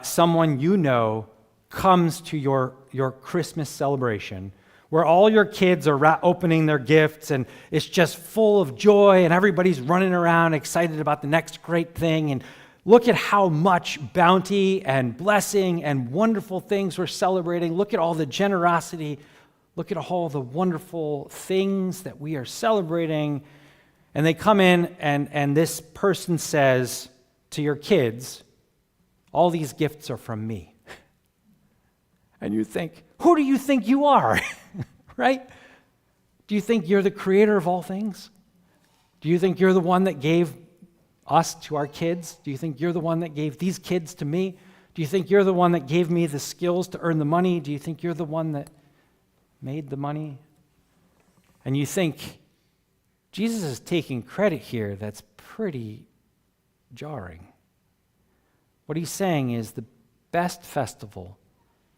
someone you know comes to your Christmas celebration where all your kids are opening their gifts and it's just full of joy and everybody's running around excited about the next great thing, and look at how much bounty and blessing and wonderful things we're celebrating. Look at all the generosity. Look at all the wonderful things that we are celebrating. And they come in and this person says to your kids, all these gifts are from me. And you think, who do you think you are? Right? Do you think you're the creator of all things? Do you think you're the one that gave us to our kids? Do you think you're the one that gave these kids to me? Do you think you're the one that gave me the skills to earn the money? Do you think you're the one that made the money? And you think Jesus is taking credit here that's pretty jarring. What he's saying is the best festival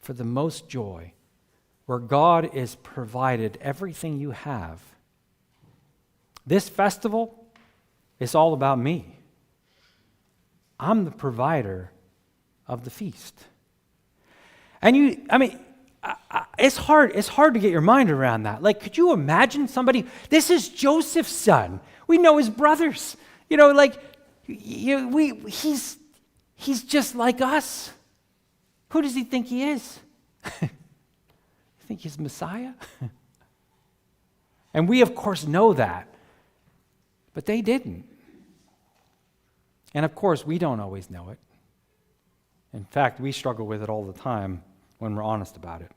for the most joy, where God is provided everything you have. This festival is all about me. I'm the provider of the feast. And it's hard to get your mind around that. Like, could you imagine somebody, this is Joseph's son. We know his brothers. He's just like us. Who does he think he is? You think he's Messiah? And we, of course, know that. But they didn't. And of course, we don't always know it. In fact, we struggle with it all the time when we're honest about it.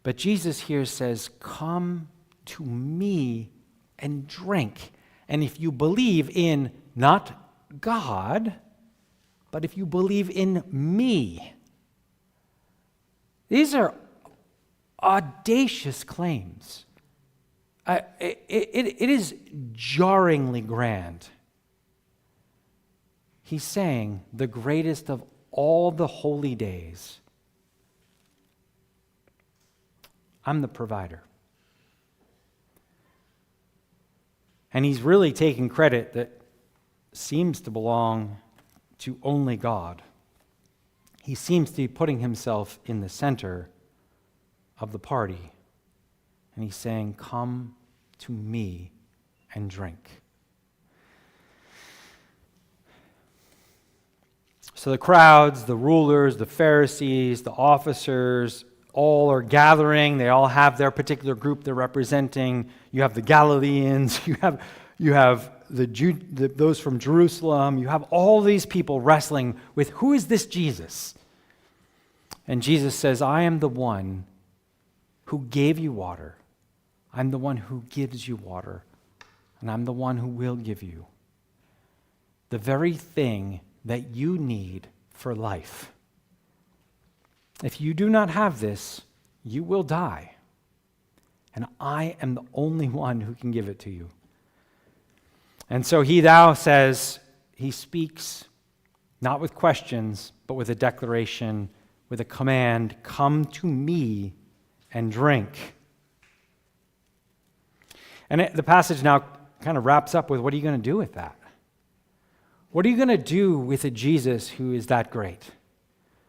But Jesus here says, come to me and drink. And if you believe in not God, but if you believe in me. These are audacious claims. It is jarringly grand. He's saying the greatest of all the holy days, I'm the provider. And he's really taking credit that seems to belong to only God. He seems to be putting himself in the center of the party. And he's saying, come to me and drink. So the crowds, the rulers, the Pharisees, the officers, all are gathering. They all have their particular group they're representing. You have the Galileans, you have those from Jerusalem. You have all these people wrestling with, who is this Jesus? And Jesus says, I am the one who gave you water. I'm the one who gives you water. And I'm the one who will give you the very thing that you need for life. If you do not have this, you will die. And I am the only one who can give it to you. And so he thou says, he speaks not with questions, but with a declaration, with a command, come to me and drink. And the passage now kind of wraps up with, what are you going to do with that? What are you going to do with a Jesus who is that great?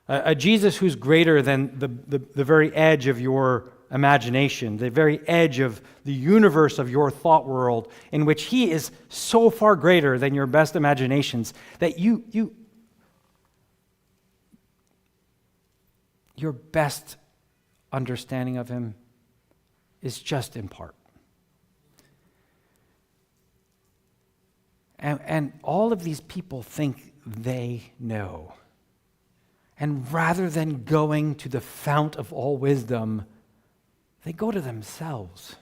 A Jesus who's greater than the very edge of your imagination, the very edge of the universe of your thought world, in which he is so far greater than your best imaginations that your best understanding of him is just in part. And all of these people think they know. And rather than going to the fount of all wisdom, they go to themselves.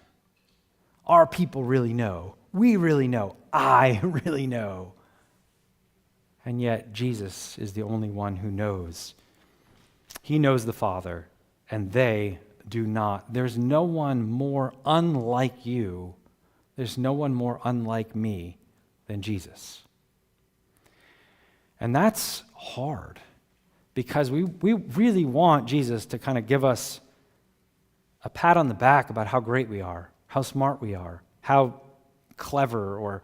our people really know. We really know. I really know. And yet Jesus is the only one who knows. He knows the Father, and they do not. There's no one more unlike you. There's no one more unlike me than Jesus. And that's hard because we really want Jesus to kind of give us a pat on the back about how great we are, how smart we are, how clever or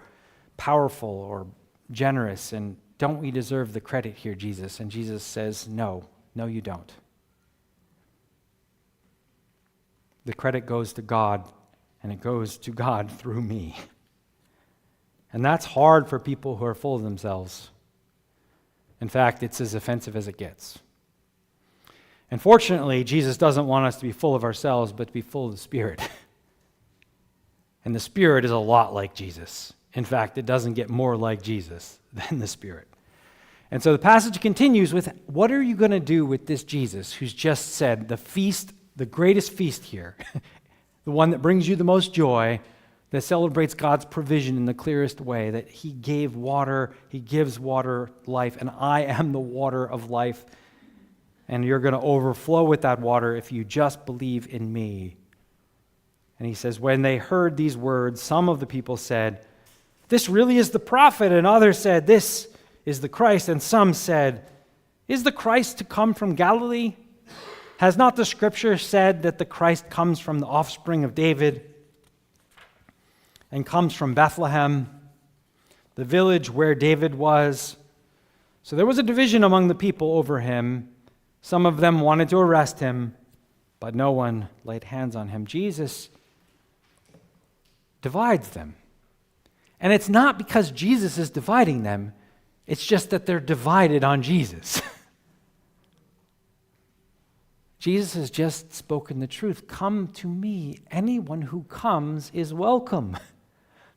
powerful or generous, and don't we deserve the credit here, Jesus? And Jesus says, no, you don't. The credit goes to God, and it goes to God through me. And that's hard for people who are full of themselves. In fact, it's as offensive as it gets. And fortunately, Jesus doesn't want us to be full of ourselves, but to be full of the Spirit. And the Spirit is a lot like Jesus. In fact, it doesn't get more like Jesus than the Spirit. And so the passage continues with, what are you going to do with this Jesus who's just said the feast, the greatest feast here, the one that brings you the most joy, that celebrates God's provision in the clearest way, that he gave water, he gives water life, and I am the water of life, and you're going to overflow with that water if you just believe in me. And he says, when they heard these words, some of the people said, this really is the prophet, and others said, this is the Christ, and some said, is the Christ to come from Galilee? Has not the scripture said that the Christ comes from the offspring of David and comes from Bethlehem, the village where David was? So there was a division among the people over him. Some of them wanted to arrest him, but no one laid hands on him. Jesus divides them. And it's not because Jesus is dividing them, it's just that they're divided on Jesus. Jesus has just spoken the truth. Come to me. Anyone who comes is welcome.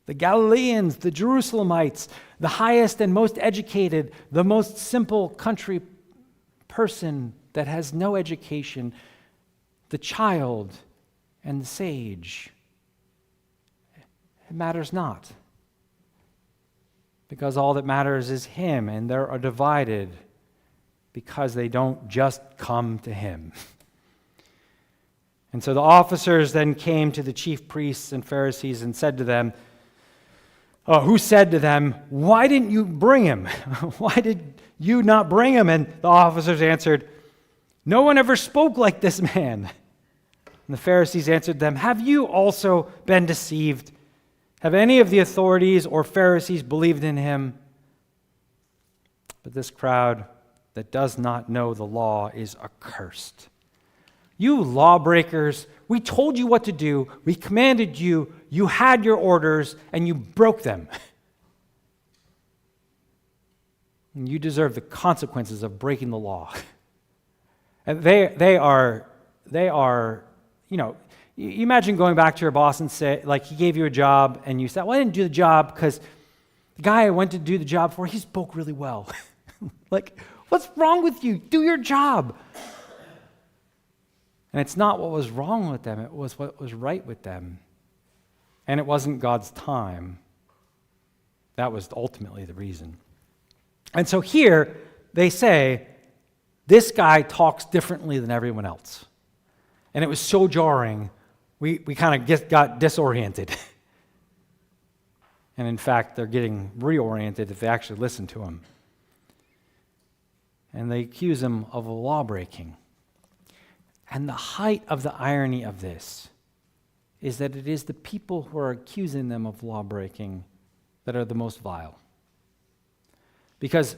The Galileans, the Jerusalemites, the highest and most educated, the most simple country person that has no education, the child and the sage. It matters not. Because all that matters is him, and they are divided because they don't just come to him. And so the officers then came to the chief priests and Pharisees and said to them, who said to them, why didn't you bring him? Why did you not bring him? And the officers answered, no one ever spoke like this man. And the Pharisees answered them, have you also been deceived? Have any of the authorities or Pharisees believed in him? But this crowd that does not know the law is accursed. You lawbreakers, we told you what to do, we commanded you, you had your orders, and you broke them. And you deserve the consequences of breaking the law. And they are, you know, you imagine going back to your boss and say, like, he gave you a job, and you said, well, I didn't do the job because the guy I went to do the job for, he spoke really well. Like, what's wrong with you? Do your job. And it's not what was wrong with them, it was what was right with them. And it wasn't God's time. That was ultimately the reason. And so here, they say, this guy talks differently than everyone else. And it was so jarring, we kind of got disoriented. And in fact, they're getting reoriented if they actually listen to him. And they accuse him of law breaking. And the height of the irony of this is that it is the people who are accusing them of law breaking that are the most vile. Because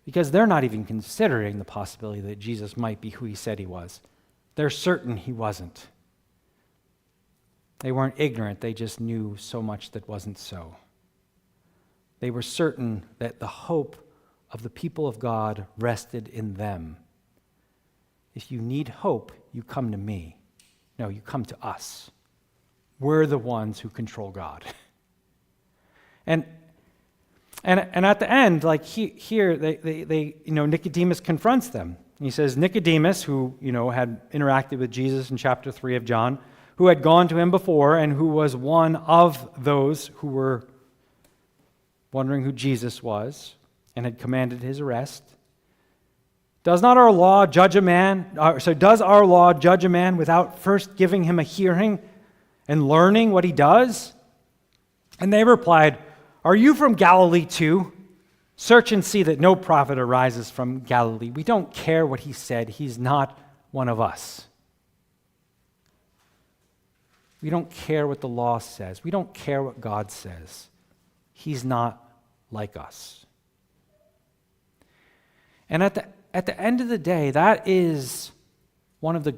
they're not even considering the possibility that Jesus might be who he said he was. They're certain he wasn't. They weren't ignorant, they just knew so much that wasn't so. They were certain that the hope of the people of God rested in them. If you need hope, you come to me. No, you come to us. We're the ones who control God. And at the end, like here, they Nicodemus confronts them. He says, Nicodemus, who had interacted with Jesus in chapter 3 of John, who had gone to him before and who was one of those who were wondering who Jesus was and had commanded his arrest, does our law judge a man without first giving him a hearing and learning what he does? And they replied, "Are you from Galilee too? Search and see that no prophet arises from Galilee. We don't care what he said. He's not one of us." We don't care what the law says. We don't care what God says. He's not like us. And at the end of the day, that is one of the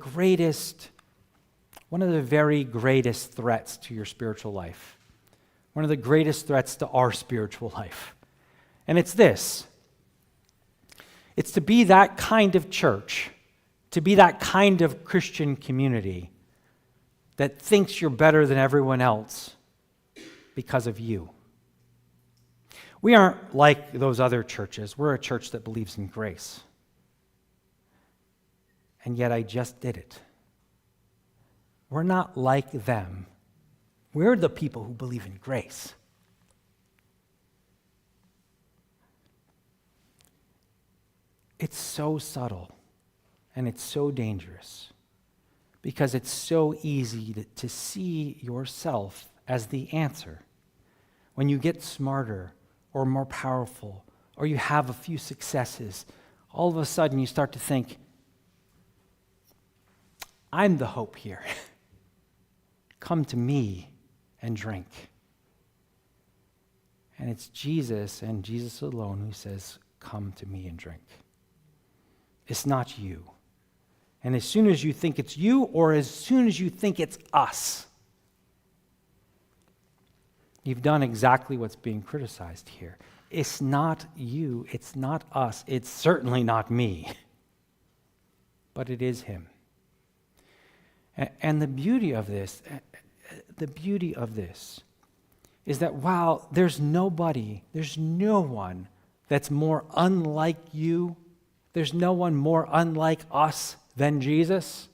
very greatest threats to your spiritual life. One of the greatest threats to our spiritual life. And it's this. It's to be that kind of church, to be that kind of Christian community that thinks you're better than everyone else because of you. We aren't like those other churches. We're a church that believes in grace. And yet I just did it. We're not like them. We're the people who believe in grace. It's so subtle and it's so dangerous because it's so easy to see yourself as the answer. When you get smarter or more powerful or you have a few successes, all of a sudden you start to think, I'm the hope here. Come to me and drink. And it's Jesus and Jesus alone who says, come to me and drink. It's not you. And as soon as you think it's you, or as soon as you think it's us, you've done exactly what's being criticized here. It's not you, it's not us, it's certainly not me, but it is him. And the beauty of this is that while there's no one that's more unlike you, there's no one more unlike us than Jesus,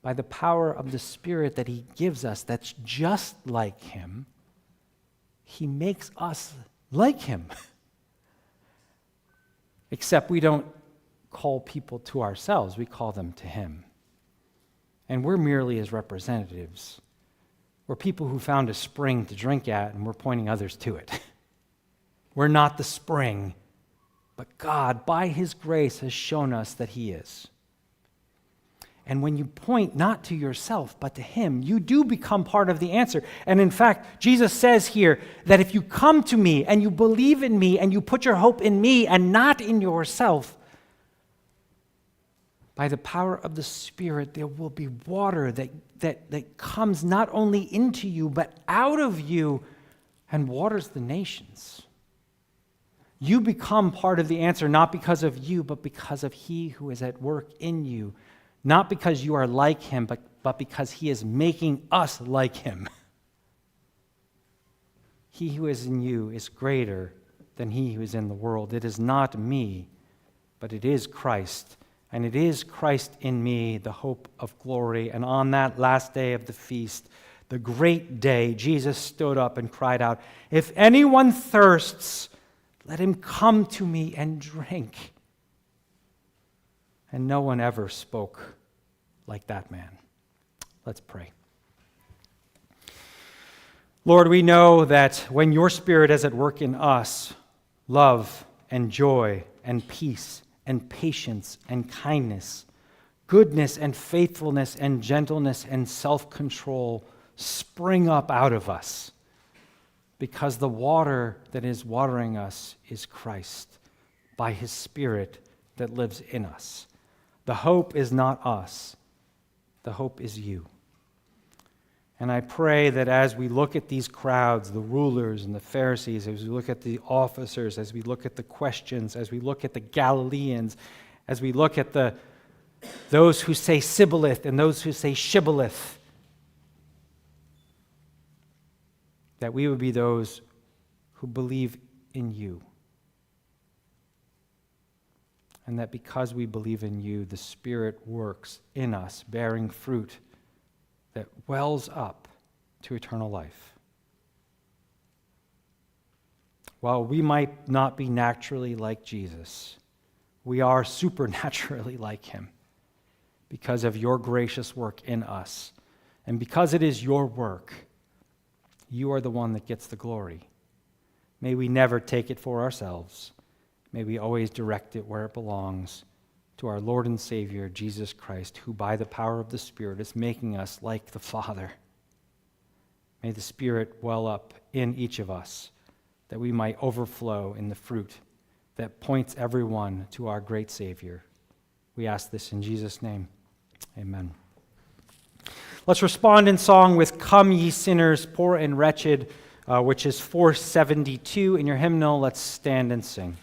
by the power of the Spirit that he gives us that's just like him, he makes us like him. Except we don't call people to ourselves, we call them to him. And we're merely his representatives. We're people who found a spring to drink at, and we're pointing others to it. We're not the spring, but God, by his grace, has shown us that he is. And when you point not to yourself, but to him, you do become part of the answer. And in fact, Jesus says here that if you come to me and you believe in me and you put your hope in me and not in yourself, by the power of the Spirit, there will be water that comes not only into you, but out of you and waters the nations. You become part of the answer, not because of you, but because of he who is at work in you. Not because you are like him, but because he is making us like him. He who is in you is greater than he who is in the world. It is not me, but it is Christ. And it is Christ in me, the hope of glory. And on that last day of the feast, the great day, Jesus stood up and cried out, "If anyone thirsts, let him come to me and drink." And no one ever spoke like that man. Let's pray. Lord, we know that when your Spirit is at work in us, love and joy and peace and patience and kindness, goodness and faithfulness and gentleness and self-control spring up out of us, because the water that is watering us is Christ by his Spirit that lives in us. The hope is not us. The hope is you. And I pray that as we look at these crowds, the rulers and the Pharisees, as we look at the officers, as we look at the questions, as we look at the Galileans, as we look at those who say Sibboleth and those who say Shibboleth, that we would be those who believe in you. And that because we believe in you, the Spirit works in us, bearing fruit that wells up to eternal life. While we might not be naturally like Jesus, we are supernaturally like him because of your gracious work in us. And because it is your work, you are the one that gets the glory. May we never take it for ourselves. May we always direct it where it belongs, to our Lord and Savior, Jesus Christ, who by the power of the Spirit is making us like the Father. May the Spirit well up in each of us, that we might overflow in the fruit that points everyone to our great Savior. We ask this in Jesus' name. Amen. Let's respond in song with Come Ye Sinners, Poor and Wretched, which is 472 in your hymnal. Let's stand and sing.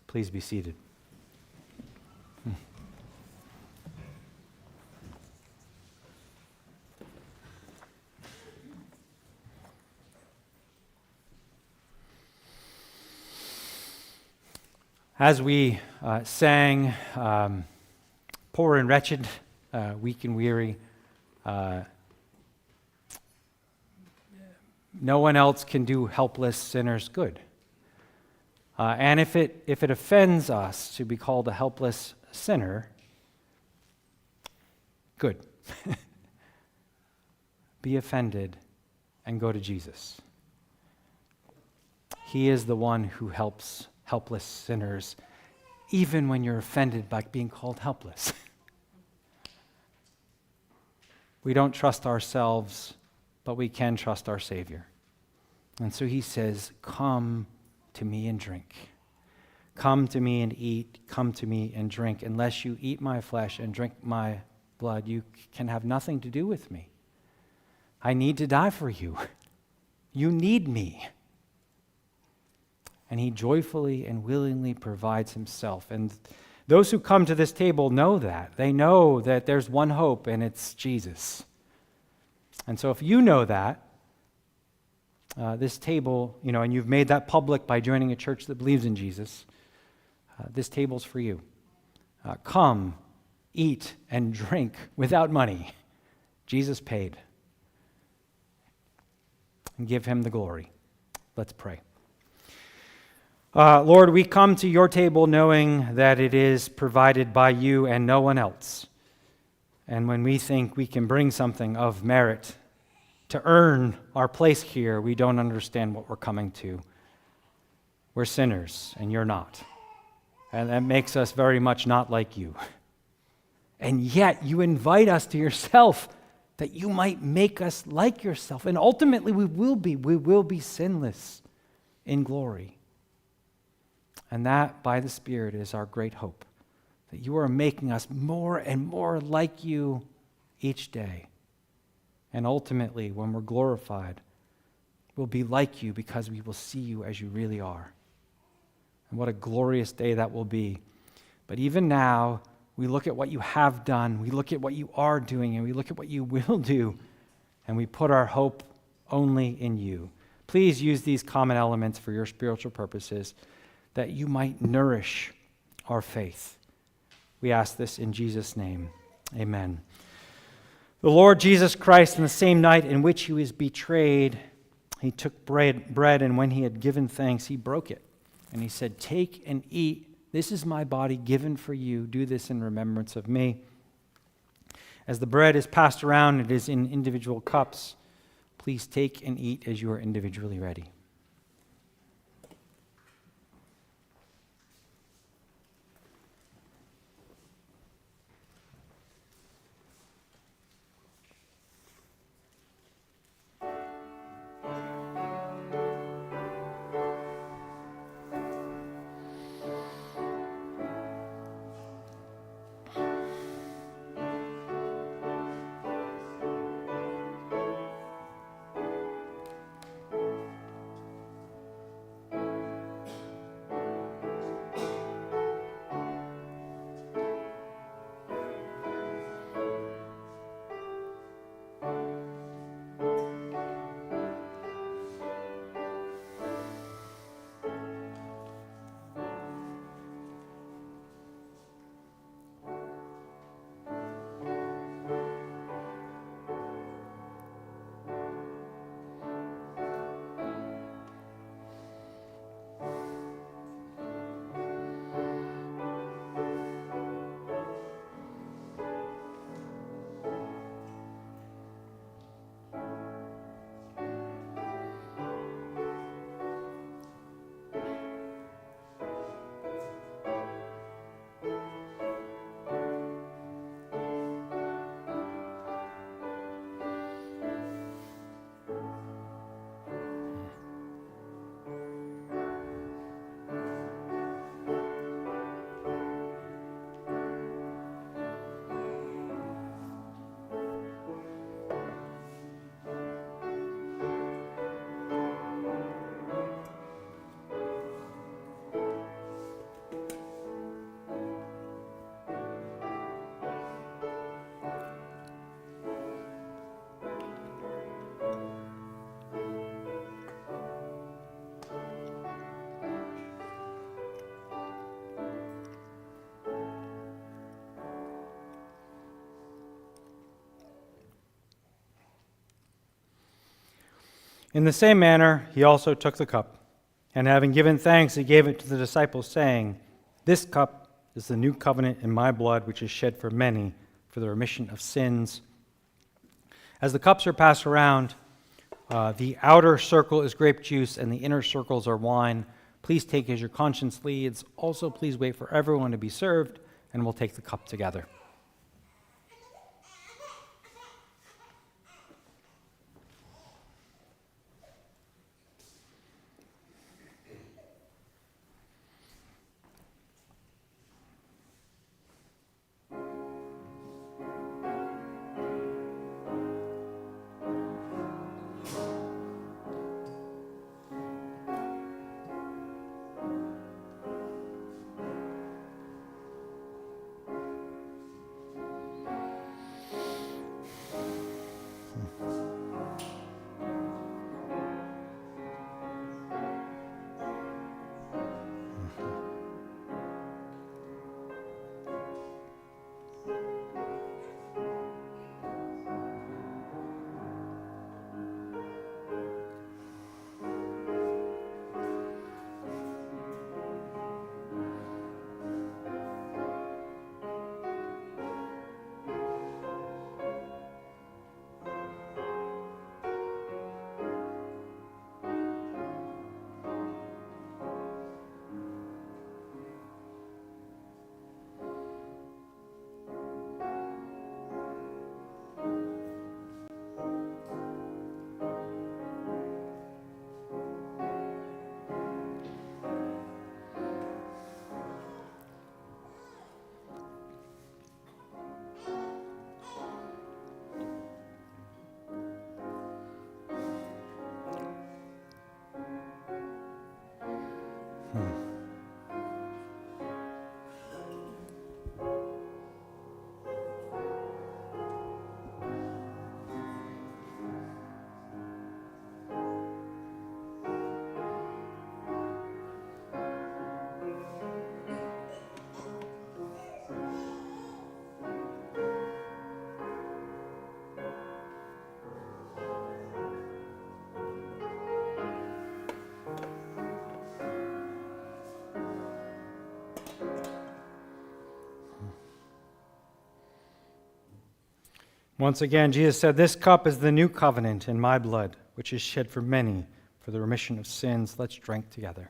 Please be seated. As we sang Poor and Wretched, Weak and Weary, no one else can do helpless sinners good. And if it offends us to be called a helpless sinner, good. Be offended and go to Jesus. He is the one who helps helpless sinners, even when you're offended by being called helpless. We don't trust ourselves, but we can trust our Savior. And so he says, come to me and drink. Come to me and eat. Come to me and drink. Unless you eat my flesh and drink my blood, you can have nothing to do with me. I need to die for you. You need me. And he joyfully and willingly provides himself. And those who come to this table know that. They know that there's one hope, and it's Jesus. And so if you know that, this table, and you've made that public by joining a church that believes in Jesus, this table's for you. Come, eat, and drink without money. Jesus paid. And give him the glory. Let's pray. Lord, we come to your table knowing that it is provided by you and no one else. And when we think we can bring something of merit to earn our place here, we don't understand what we're coming to. We're sinners, and you're not. And that makes us very much not like you. And yet you invite us to yourself that you might make us like yourself. And ultimately we will be sinless in glory. And that, by the Spirit, is our great hope, that you are making us more and more like you each day. And ultimately, when we're glorified, we'll be like you because we will see you as you really are. And what a glorious day that will be. But even now, we look at what you have done, we look at what you are doing, and we look at what you will do, and we put our hope only in you. Please use these common elements for your spiritual purposes, that you might nourish our faith. We ask this in Jesus' name. Amen. The Lord Jesus Christ, in the same night in which he was betrayed, he took bread, and when he had given thanks, he broke it. And he said, "Take and eat. This is my body given for you. Do this in remembrance of me." As the bread is passed around, it is in individual cups. Please take and eat as you are individually ready. In the same manner, he also took the cup, and having given thanks, he gave it to the disciples, saying, "This cup is the new covenant in my blood, which is shed for many for the remission of sins." As the cups are passed around, the outer circle is grape juice, and the inner circles are wine. Please take as your conscience leads. Also, please wait for everyone to be served, and we'll take the cup together. Once again, Jesus said, "This cup is the new covenant in my blood, which is shed for many for the remission of sins." Let's drink together.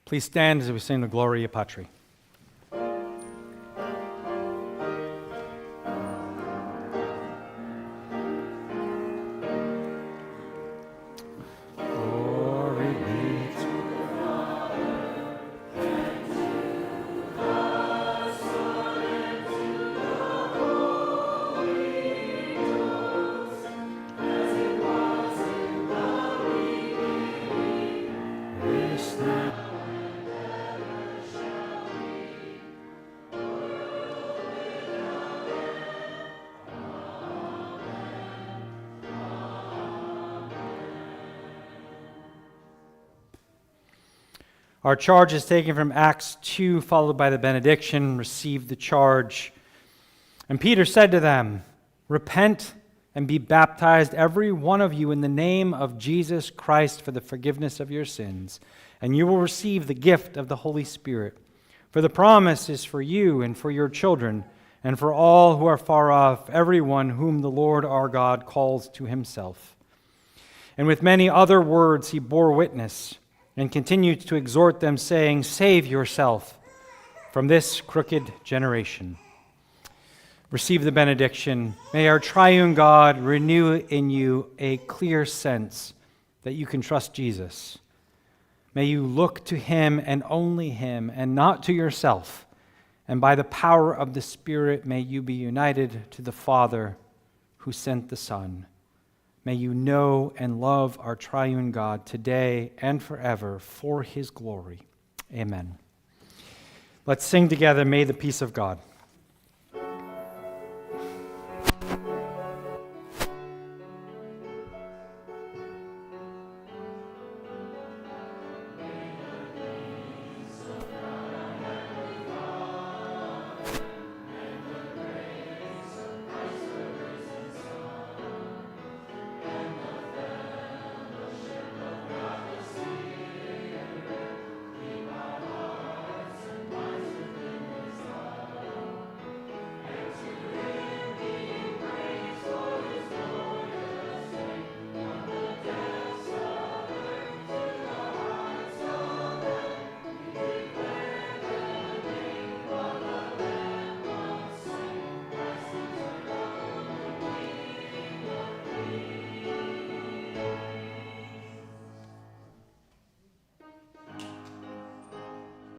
Please stand as we sing the Gloria Patri. Our charge is taken from Acts 2, followed by the benediction. Receive the charge. And Peter said to them, "Repent and be baptized, every one of you, in the name of Jesus Christ for the forgiveness of your sins, and you will receive the gift of the Holy Spirit. For the promise is for you and for your children, and for all who are far off, everyone whom the Lord our God calls to himself." And with many other words he bore witness and continued to exhort them, saying, "Save yourself from this crooked generation." Receive the benediction. May our triune God renew in you a clear sense that you can trust Jesus. May you look to him and only him, and not to yourself. And by the power of the Spirit, may you be united to the Father who sent the Son. May you know and love our triune God today and forever for his glory. Amen. Let's sing together, "May the peace of God."